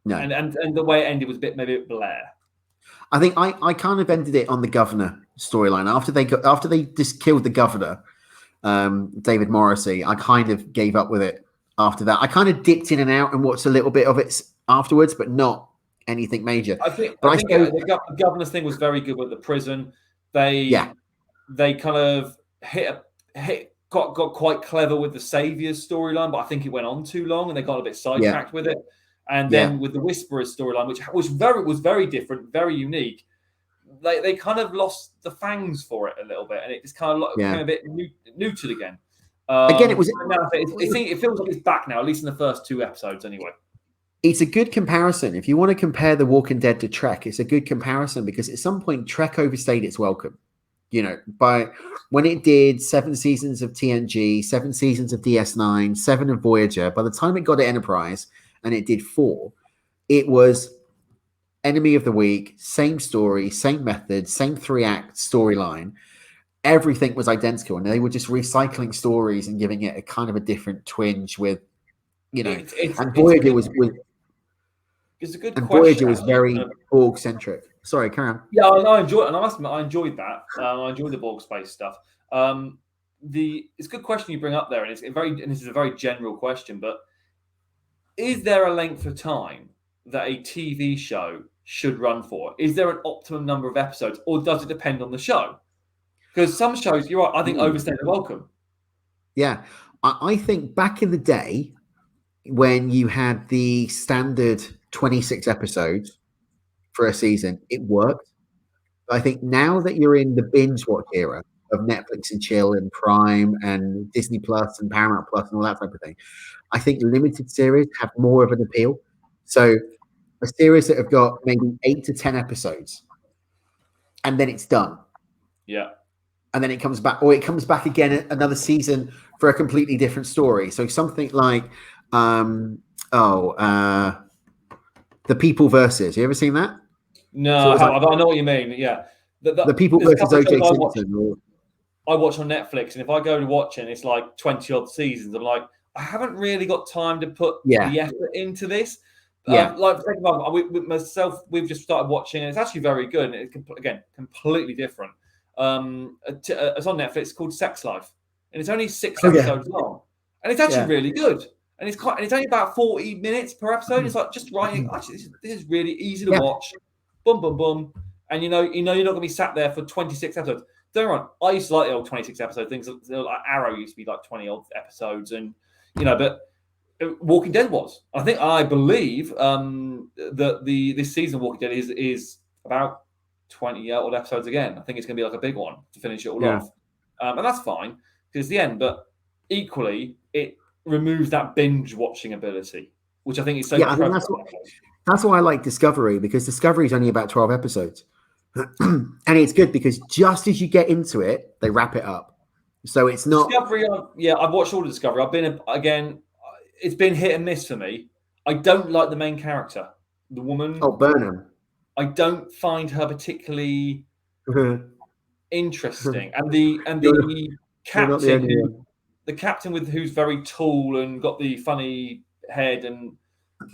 No. And the way it ended was maybe a bit Blair. I think I kind of ended it on the governor storyline. After they just killed the governor, David Morrissey, I kind of gave up with it after that. I kind of dipped in and out and watched a little bit of it afterwards, but not anything major. I think the governor's thing was very good with the prison. They kind of got quite clever with the Saviors storyline, but I think it went on too long and they got a bit sidetracked with it. And then with the Whisperers storyline, which was very different, very unique, they kind of lost the fangs for it a little bit, and it just kind of became a bit neutered again. Again, it feels like it's back now, at least in the first 2 episodes, anyway. It's a good comparison. If you want to compare The Walking Dead to Trek, it's a good comparison because at some point Trek overstayed its welcome. By when it did 7 seasons of TNG, 7 seasons of DS9, 7 of Voyager, by the time it got to Enterprise and it did 4, it was enemy of the week, same story, same method, same 3-act storyline. Everything was identical, and they were just recycling stories and giving it a kind of a different twinge with, and Voyager was it's a good and question. Voyager was very Borg centric. Sorry, Karen. On. Yeah, I enjoyed, and I must admit, I enjoyed that. I enjoyed the Borg space stuff. It's a good question you bring up there, and this is a very general question, but is there a length of time that a TV show should run for? Is there an optimum number of episodes, or does it depend on the show? Because some shows, you're right, I think overstay their welcome. Yeah, I think back in the day when you had the standard 26 episodes for a season, it worked. I think now that you're in the binge watch era of Netflix and Chill and Prime and Disney Plus and Paramount Plus and all that type of thing, I think limited series have more of an appeal. So a series that have got maybe 8 to 10 episodes, and then it's done. Yeah. And then it comes back, or it comes back again another season for a completely different story. So something like, The People Versus. You ever seen that? No, so I know what you mean. Yeah. The People Versus O.J. Simpson. I watch on Netflix, and if I go and watch it, and it's like 20-odd seasons, I'm like, I haven't really got time to put the effort into this. Yeah. Like, for example, we've just started watching, and it's actually very good. And it's, again, completely different. It's on Netflix, called Sex Life, and it's only 6 episodes long, and it's actually really good. And it's only about 40 minutes per episode. It's like just writing. Actually, this is really easy to watch. Boom, boom, boom, and you're not going to be sat there for 26 episodes. Don't run. I used to like the old 26 episode things. Like Arrow used to be like 20 odd episodes, and but Walking Dead was. I believe that this season of Walking Dead is about 20 odd episodes again. I think it's going to be like a big one to finish it all off, and that's fine because it's the end. But equally, it removes that binge watching ability, which I think is so. Yeah, I think that's why I like Discovery, because Discovery is only about 12 episodes. And it's good because just as you get into it, they wrap it up. So it's not Discovery. I've watched all of Discovery. It's been hit and miss for me. I don't like the main character, the woman. Oh, Burnham. I don't find her particularly interesting, and the captain, the captain with who's very tall and got the funny head, and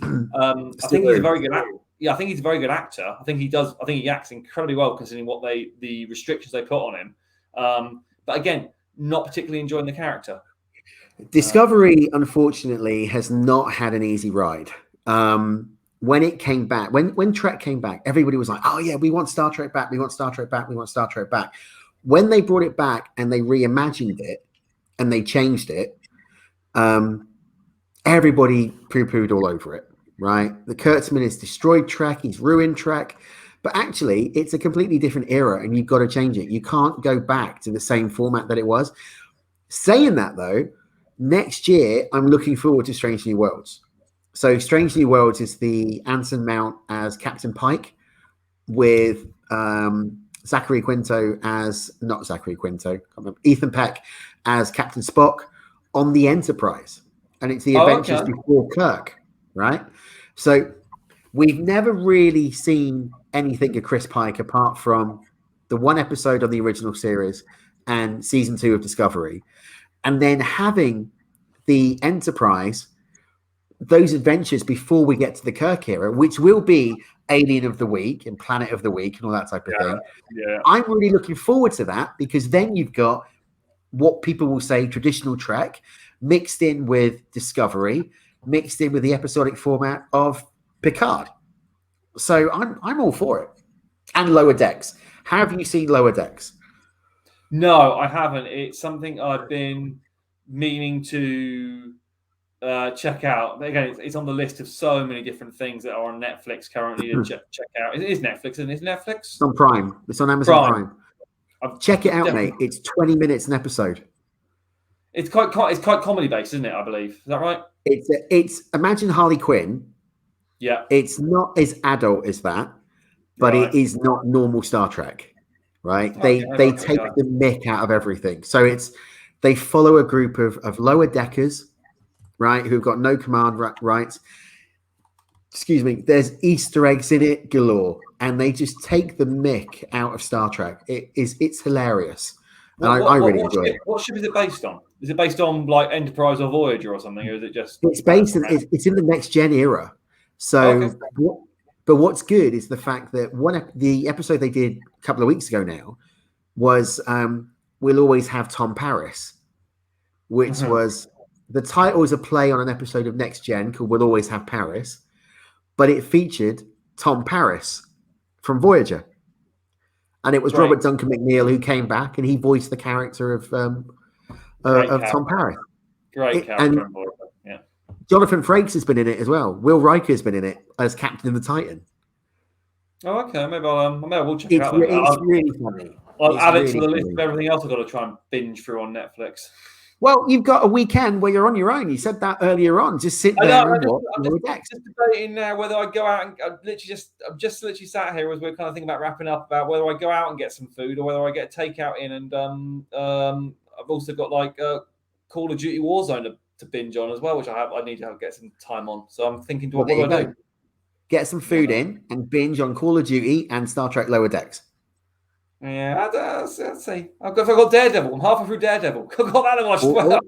I think he's a very good actor. Yeah, I think he's a very good actor. I think he acts incredibly well considering the restrictions they put on him. But again, not particularly enjoying the character. Discovery, unfortunately, has not had an easy ride. When it came back, when Trek came back, everybody was like, "Oh yeah, we want Star Trek back. We want Star Trek back. We want Star Trek back." When they brought it back and they reimagined it and they changed it, everybody poo-pooed all over it. Right? The Kurtzman has destroyed Trek. He's ruined Trek. But actually, it's a completely different era, and you've got to change it. You can't go back to the same format that it was. Saying that, though, next year, I'm looking forward to Strange New Worlds. So Strange New Worlds is the Anson Mount as Captain Pike with Zachary Quinto as, not Zachary Quinto, Ethan Peck as Captain Spock on the Enterprise. And it's the adventures before Kirk, right? So we've never really seen anything of Chris Pike apart from the one episode on the original series and season 2 of Discovery. And then having the Enterprise, those adventures before we get to the Kirk era, which will be Alien of the Week and Planet of the Week and all that type of thing. Yeah. I'm really looking forward to that, because then you've got what people will say traditional Trek mixed in with Discovery, mixed in with the episodic format of Picard. So I'm all for it. And Lower Decks. Have you seen Lower Decks? No, I haven't. It's something I've been meaning to check out. But again, it's on the list of so many different things that are on Netflix currently to check out. It is Netflix, isn't it? Is Netflix? It's on Prime. It's on Amazon Prime. Check it out, mate. It's 20 minutes an episode. It's quite comedy based, isn't it? I believe. Is that right? It's imagine Harley Quinn. Yeah. It's not as adult as that, but it is not normal Star Trek, right? They take the mick out of everything. So they follow a group of lower deckers, right, who've got no command rights. excuse me, there's Easter eggs in it galore, and they just take the mick out of Star Trek. It's hilarious, and I really enjoy it. What ship is it based on? Is it based on like Enterprise or Voyager or something, or is it just? It's based. It's in the next gen era. So, okay. but what's good is the fact that the episode they did a couple of weeks ago now was "We'll Always Have Tom Paris," which was the title is a play on an episode of Next Gen called "We'll Always Have Paris," but it featured Tom Paris from Voyager, and it was Robert Duncan McNeil who came back and he voiced the character of Tom Paris. Great character. Yeah. Jonathan Frakes has been in it as well. Will Riker's been in it as Captain of the Titan. Oh, okay. Maybe we'll check it out. It's really funny. I'll add it to the list of everything else I've got to try and binge through on Netflix. Well, you've got a weekend where you're on your own. You said that earlier on. Just sit there and watch. I'm just debating now whether I go out and I'm just literally sat here as we're kind of thinking about wrapping up about whether I go out and get some food or whether I get takeout in. And I've also got like Call of Duty Warzone to binge on as well, which I need to get some time on. So I'm thinking, what do I do? Get some food in and binge on Call of Duty and Star Trek Lower Decks. Yeah, let's see. I've got Daredevil. I'm halfway through Daredevil. I've got that to watch as well.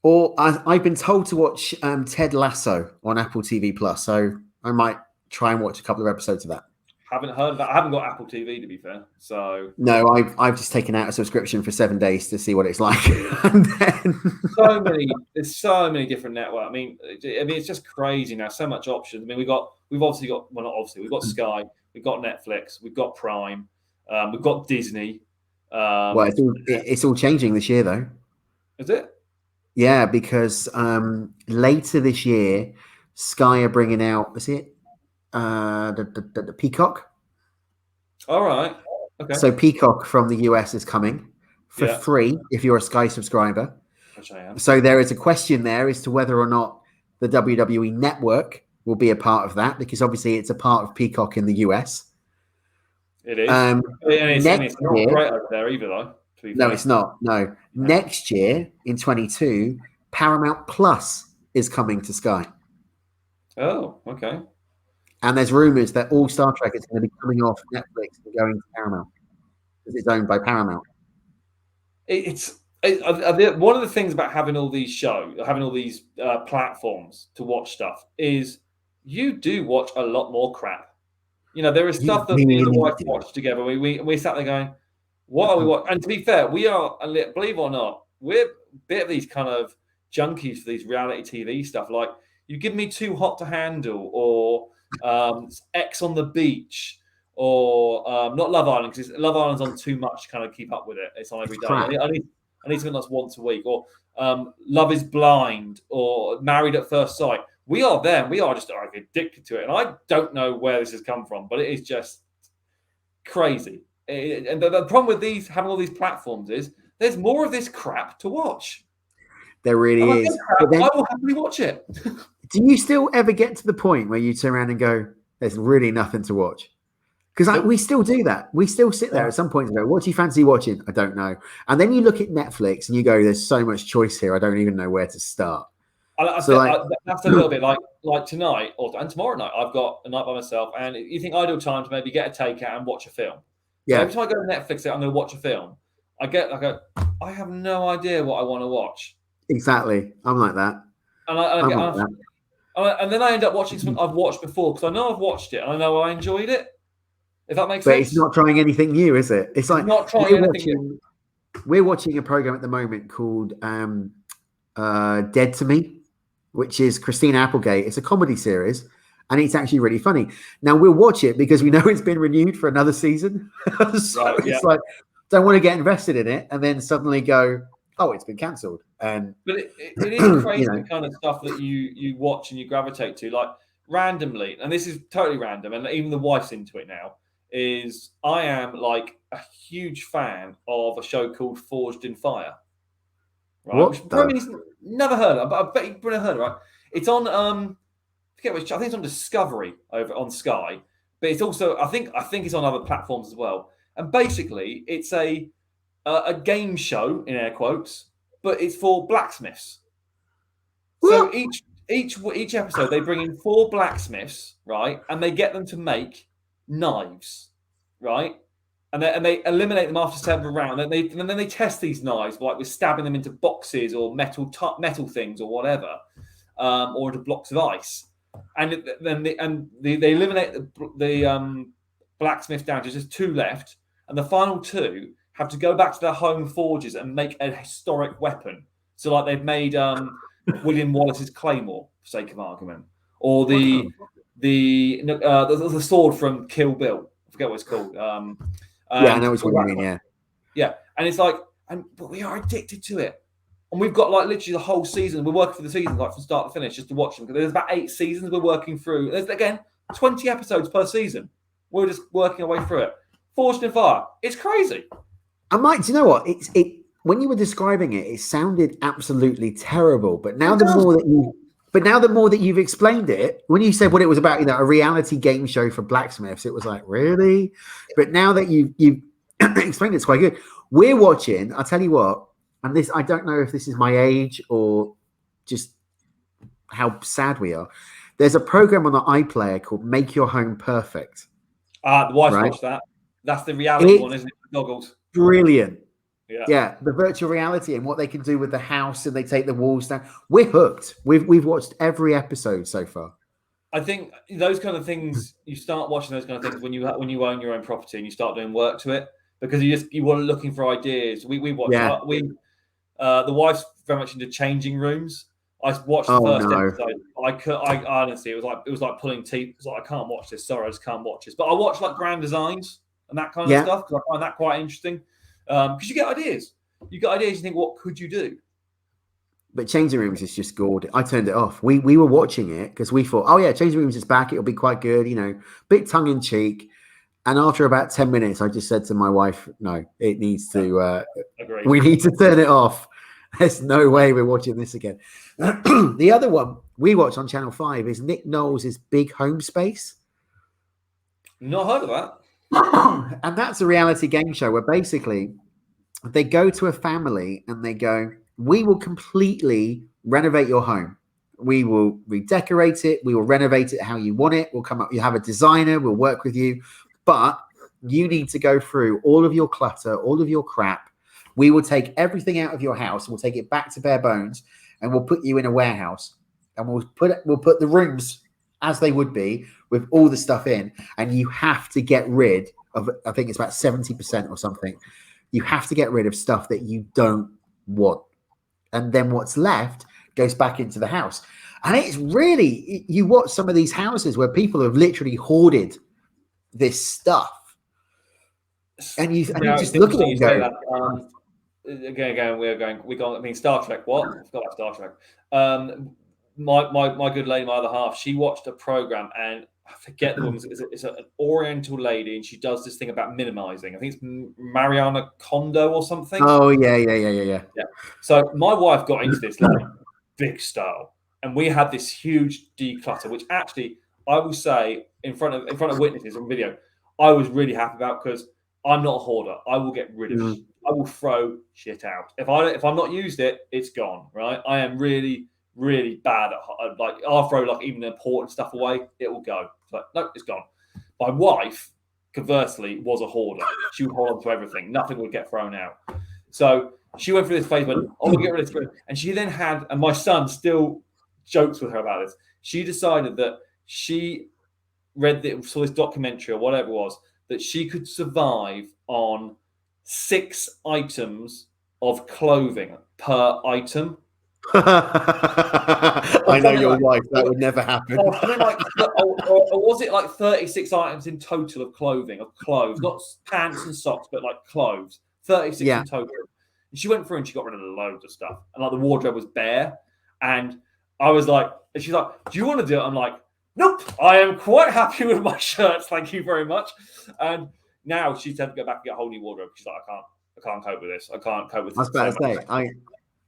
Or I've been told to watch Ted Lasso on Apple TV Plus, so I might try and watch a couple of episodes of that. Haven't heard of that. I haven't got Apple TV, to be fair. So no, I've just taken out a subscription for 7 days to see what it's like. And then there's so many different networks. I mean, it's just crazy now. So much options. I mean, we've got Sky, we've got Netflix, we've got Prime, we've got Disney. Well, it's all changing this year, though. Is it? Yeah, because later this year, Sky are bringing out. Is it? The Peacock. All right. Okay. So Peacock from the US is coming for free if you're a Sky subscriber. Which I am. So there is a question there as to whether or not the WWE network will be a part of that, because obviously it's a part of Peacock in the US. It is. And it's not great over there either, though. No, it's not. No. Next year in 2022, Paramount Plus is coming to Sky. Oh, okay. And there's rumors that all Star Trek is going to be coming off Netflix and going to Paramount because it's owned by Paramount. It's one of the things about having all these shows, having all these platforms to watch stuff is you do watch a lot more crap. You know, there is stuff that me and the wife watch together. We sat there going, what are we watching? And to be fair, we are, believe it or not, we're a bit of these kind of junkies for these reality TV stuff. Like, you give me Too Hot to Handle or X on the Beach or not Love Island, because Love Island's on too much to kind of keep up with it. It's on every day. I need something that's once a week. Or Love is Blind or Married at First Sight. We are there. We are just addicted to it. And I don't know where this has come from, but it is just crazy. And the problem with having all these platforms is there's more of this crap to watch. There really is. I will happily watch it. Do you still ever get to the point where you turn around and go, there's really nothing to watch? Because we still do that. We still sit there at some point and go, what do you fancy watching? I don't know. And then you look at Netflix and you go, there's so much choice here. I don't even know where to start. That's a little bit like tonight and tomorrow night. I've got a night by myself, and you think ideal time to maybe get a takeout and watch a film. Yeah. So every time I go to Netflix, I'm going to watch a film. I have no idea what I want to watch. Exactly. I'm like that. And then I end up watching something I've watched before because I know I've watched it and I know I enjoyed it. If that makes sense. But it's not trying anything new, is it? It's like not trying anything new. We're watching a program at the moment called Dead to Me, which is Christina Applegate. It's a comedy series, and it's actually really funny. Now we'll watch it because we know it's been renewed for another season. It's like don't want to get invested in it, and then suddenly go, oh, it's been cancelled. But it is crazy the kind of stuff that you watch and you gravitate to, like randomly. And this is totally random, and even the wife's into it now. Is I am like a huge fan of a show called Forged in Fire. Right? Which Brody's never heard of, but I bet you've never heard of it. Right? It's on forget which. I think it's on Discovery over on Sky, but it's also I think it's on other platforms as well. And basically, it's a game show in air quotes, but it's for blacksmiths. So each episode they bring in 4 blacksmiths, right, and they get them to make knives, right, and they eliminate them after 7 rounds. And then they test these knives, like with stabbing them into boxes or metal things or whatever, or into blocks of ice. And then they eliminate the blacksmith down to just 2 left, and the final 2 have to go back to their home forges and make a historic weapon. So, like they've made William Wallace's claymore, for sake of argument, or the sword from Kill Bill. I forget what it's called. I know what you mean. Yeah, and it's like, but we are addicted to it. And we've got like literally the whole season. We're working for the season, like from start to finish, just to watch them. Because there's about 8 seasons we're working through. There's, again, 20 episodes per season. We're just working our way through it. Forged in Fire. It's crazy. And Mike, do you know what? When you were describing it, it sounded absolutely terrible. But now the more that you've explained it, when you said what it was about, you know, a reality game show for blacksmiths, it was like, really? But now that you've explained it, it's quite good. We're watching, I'll tell you what, and this, I don't know if this is my age or just how sad we are. There's a program on the iPlayer called Make Your Home Perfect. The wife watched that. That's the reality one, isn't it? Goggles. Brilliant. Yeah, the virtual reality and what they can do with the house, and they take the walls down. We're hooked. We've watched every episode so far. I think those kind of things, you start watching those kind of things when you own your own property and you start doing work to it, because you want looking for ideas. We watch. Yeah. The wife's very much into changing rooms. I watched the first episode. I honestly, it was like pulling teeth. It was like, I can't watch this. Sorry, I just can't watch this. But I watch like grand designs and that kind of stuff because I find that quite interesting. Because you get ideas. You think, what could you do? But Changing Rooms is just gorgeous. I turned it off. We were watching it because we thought, oh yeah, Changing Rooms is back. It'll be quite good, you know, bit tongue in cheek. And after about 10 minutes, I just said to my wife, no, it needs to, we need to turn it off. There's no way we're watching this again. The other one we watch on Channel 5 is Nick Knowles' Big Home Space. Not heard of that. And that's a reality game show where basically they go to a family and they go, we will completely renovate your home. We will redecorate it. We will renovate it how you want it. We'll come up, you have a designer, we'll work with you, but you need to go through all of your clutter, all of your crap. We will take everything out of your house. We'll take it back to bare bones and we'll put you in a warehouse and we'll put the rooms as they would be with all the stuff in, and you have to get rid of, I think it's about 70% or something. You have to get rid of stuff that you don't want. And then what's left goes back into the house. And it's really, you watch some of these houses where people have literally hoarded this stuff. And you just look at it and go, again, we're going, I mean, Star Trek, what? I forgot about Star Trek. My good lady, my other half, she watched a program, and I forget the woman's. It's an Oriental lady, and she does this thing about minimizing. I think it's Mariana Kondo or something. Oh yeah. So my wife got into this like big style, and we had this huge declutter, which actually I will say in front of witnesses on video, I was really happy about, because I'm not a hoarder. I will get rid of. I will throw shit out if I'm not used it. It's gone. Right. I am really bad at, like, I'll throw like even important stuff away, it will go. It's like, no, it's gone. My wife, conversely, was a hoarder. She would hold on to everything. Nothing would get thrown out. So she went through this phase, but we'll get rid of this. And she then had, and my son still jokes with her about this, she decided that she saw this documentary or whatever it was, that she could survive on 6 items of clothing per item. I know your wife. That would never happen. Or was it like 36 items in total of clothing, not pants and socks, but like clothes? 36 in total. And she went through and she got rid of loads of stuff, and like the wardrobe was bare. And I was like, and she's like, "Do you want to do it?" I'm like, "Nope, I am quite happy with my shirts, thank you very much." And now she's had to go back and get a whole new wardrobe. She's like, I can't cope with this. I can't cope with this. I was about to say,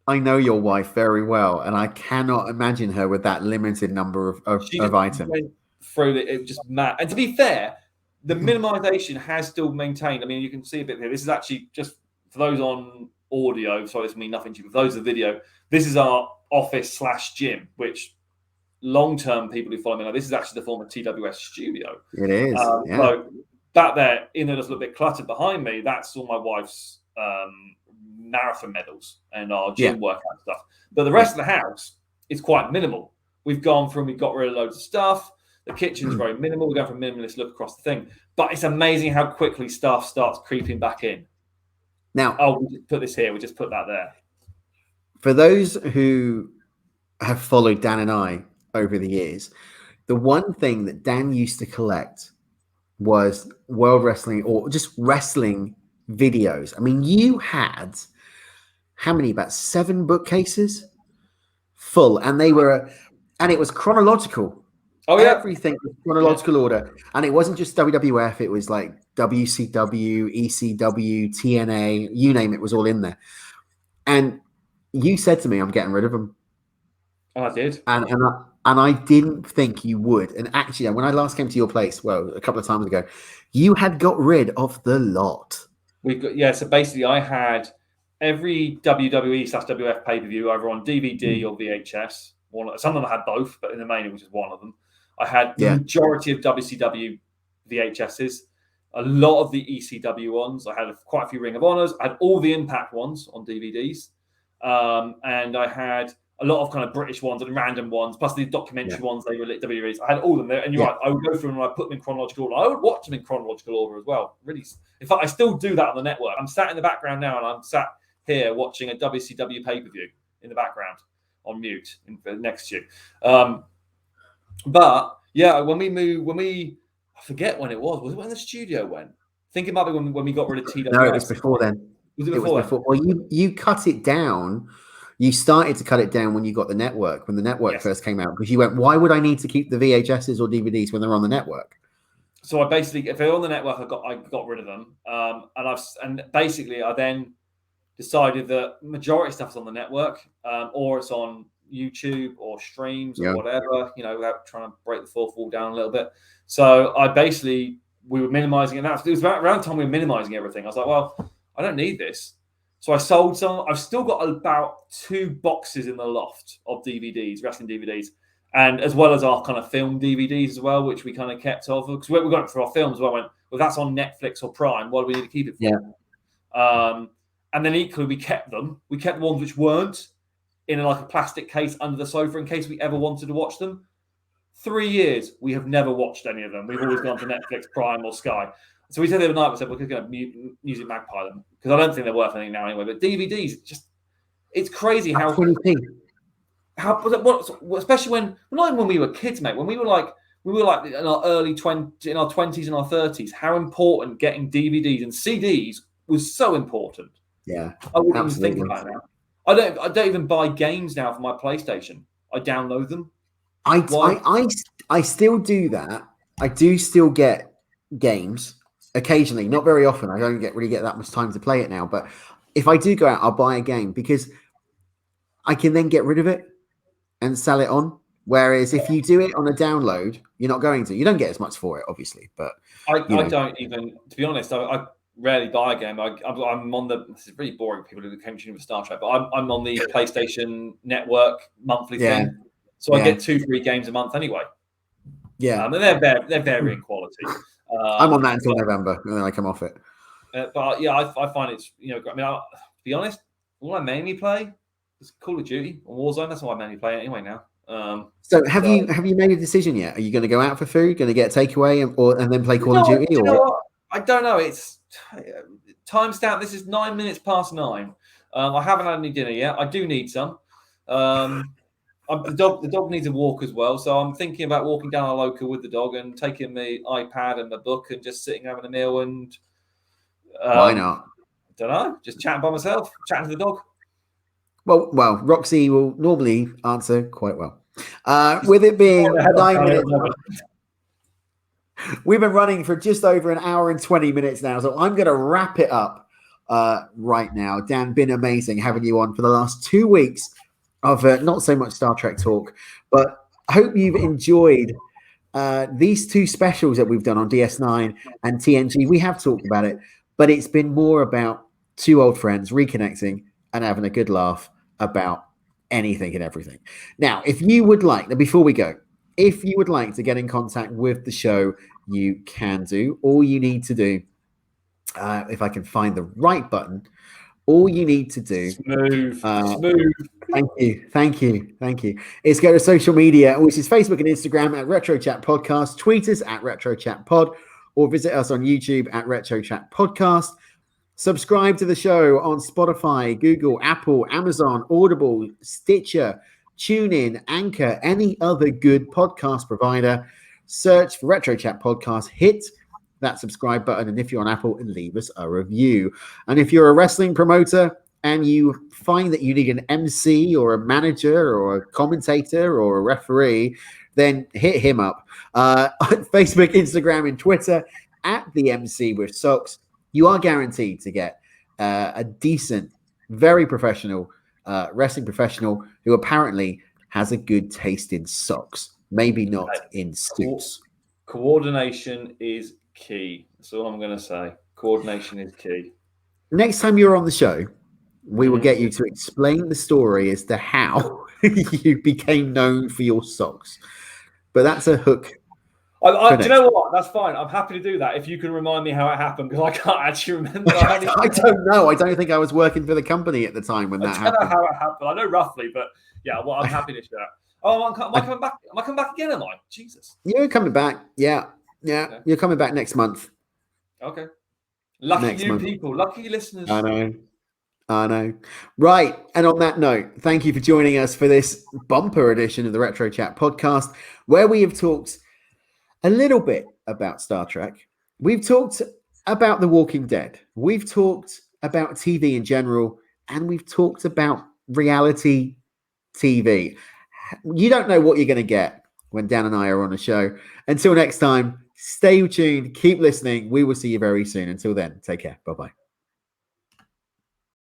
I know your wife very well, and I cannot imagine her with that limited number of items. Went through it was just mad. And to be fair, the minimization has still maintained. I mean, you can see a bit here. This is actually just for those on audio. So this means nothing to you. For those of the video, this is our office /gym, which long-term people who follow me know this is actually the former TWS studio. It is. Yeah. So back there, in there, there's a little bit cluttered behind me. That's all my wife's marathon medals and our gym workout stuff. But the rest of the house is quite minimal. We've got rid of loads of stuff. The kitchen's very minimal. We're going for a minimalist look across the thing. But it's amazing how quickly stuff starts creeping back in. Now, we just put this here. We just put that there. For those who have followed Dan and I over the years, the one thing that Dan used to collect was World Wrestling or just wrestling videos. I mean, you had how many? About 7 bookcases full, and it was chronological. Oh yeah, everything was chronological order, and it wasn't just WWF. It was like WCW, ECW, TNA, you name it, was all in there. And you said to me, "I'm getting rid of them." Oh, I did, and I didn't think you would. And actually, when I last came to your place, well, a couple of times ago, you had got rid of the lot. So basically, I had every WWE/WF pay-per-view either on DVD or VHS. Some of them had both, but in the main, it was just one of them. I had the majority of WCW VHSs, a lot of the ECW ones. I had quite a few Ring of Honors. I had all the Impact ones on DVDs. And I had a lot of kind of British ones and random ones, plus the documentary ones they released. I had all of them there. And you're right, I would go through them and I put them in chronological order. I would watch them in chronological order as well. Really, in fact, I still do that on the network. I'm sat in the background now and I'm sat here watching a WCW pay-per-view in the background on mute next to you. But yeah, when I forget when it was. Was it when the studio went? I think it might be when we got rid of TWS. No, it was before then. Was it before? Well, you cut it down. You started to cut it down when you got the network, when the network first came out, because you went, why would I need to keep the VHSs or DVDs when they're on the network? So I basically, if they're on the network, I got rid of them. And basically I then decided that majority of stuff's on the network, or it's on YouTube or streams or whatever, without trying to break the fourth wall down a little bit. So we were minimizing it. Now it was around the time we were minimizing everything. I was like, well, I don't need this. So I sold some. I've still got about 2 boxes in the loft of DVDs, wrestling DVDs, and as well as our kind of film DVDs as well, which we kind of kept of. Because we got it for our films. I went, well, that's on Netflix or Prime. Why do we need to keep it for? Yeah. And then equally, we kept them. We kept the ones which weren't in a plastic case under the sofa in case we ever wanted to watch them. 3 years, we have never watched any of them. We've always gone to Netflix, Prime, or Sky. So we said the other night, we said we're going to Music Magpie them because I don't think they're worth anything now anyway. But DVDs, it's crazy how especially when not even when we were kids, mate. When we were like in our early 20s, in our 20s and our 30s, how important getting DVDs and CDs was so important. Yeah, I wouldn't even think about it now. I don't even buy games now for my PlayStation. I download them. I still do that. I do still get games occasionally, not very often. I don't really get that much time to play it now. But if I do go out, I'll buy a game because I can then get rid of it and sell it on. Whereas if you do it on a download, you're not going to. You don't get as much for it, obviously. But I don't even, to be honest, I rarely buy a game. I'm on this is really boring for people who came to with Star Trek, but I'm on the PlayStation Network monthly thing. So I get 2-3 games a month ananyway. Yeah. And they're varying quality. I'm on that until November, and then I come off it. But yeah, I find it's, to be honest, all I mainly play is Call of Duty or Warzone. That's all I mainly play anyway now. So have you made a decision yet? Are you going to go out for food? Going to get a takeaway and then play Call of Duty? I don't know. It's timestamp. This is 9 minutes past 9. I haven't had any dinner yet. I do need some. The dog needs a walk as well, so I'm thinking about walking down our local with the dog and taking the iPad and the book and just sitting having a meal and why not? I don't know, just chatting by myself, chatting to the dog. Well, Roxy will normally answer quite well. With it being 9 minutes, we've been running for just over an hour and 20 minutes now, so I'm going to wrap it up right now. Dan, been amazing having you on for the last 2 weeks of not so much Star Trek talk, but I hope you've enjoyed these 2 specials that we've done on DS9 and TNG. We have talked about it, but it's been more about 2 old friends reconnecting and having a good laugh about anything and everything. Now, if you would like, before we go, if you would like to get in contact with the show, you can do. All you need to do, if I can find the right button, all you need to do. Smooth. Thank you. Is go to social media, which is Facebook and Instagram at Retro Chat Podcast, tweet us at Retro Chat Pod, or visit us on YouTube at Retro Chat Podcast. Subscribe to the show on Spotify, Google, Apple, Amazon, Audible, Stitcher, TuneIn, Anchor, any other good podcast provider. Search for Retro Chat Podcast, hit that subscribe button, and if you're on Apple, leave us a review. And if you're a wrestling promoter and you find that you need an MC or a manager or a commentator or a referee, then hit him up on Facebook, Instagram, and Twitter at the MC with Socks. You are guaranteed to get a decent, very professional wrestling professional who apparently has a good taste in socks, maybe not in suits. Coordination is key. That's all I'm going to say. Coordination is key. Next time you're on the show, we will get you to explain the story as to how you became known for your socks. But that's a hook. Do you know what? That's fine. I'm happy to do that if you can remind me how it happened, because I can't actually remember. I don't know. I don't think I was working for the company at the time when that happened. I don't know how it happened. I know roughly, but yeah, well, I'm happy to share that. Oh, am I coming back? Am I coming back again? Am I? Jesus. You're coming back. Yeah. Okay. You're coming back next month. Okay. Lucky you people. Lucky listeners. I know. Right. And on that note, thank you for joining us for this bumper edition of the Retro Chat Podcast, where we have talked a little bit about Star Trek. We've talked about The Walking Dead. We've talked about TV in general, and we've talked about reality TV. You don't know what you're going to get when Dan and I are on a show. Until next time, stay tuned, keep listening. We will see you very soon. Until then, take care. Bye-bye.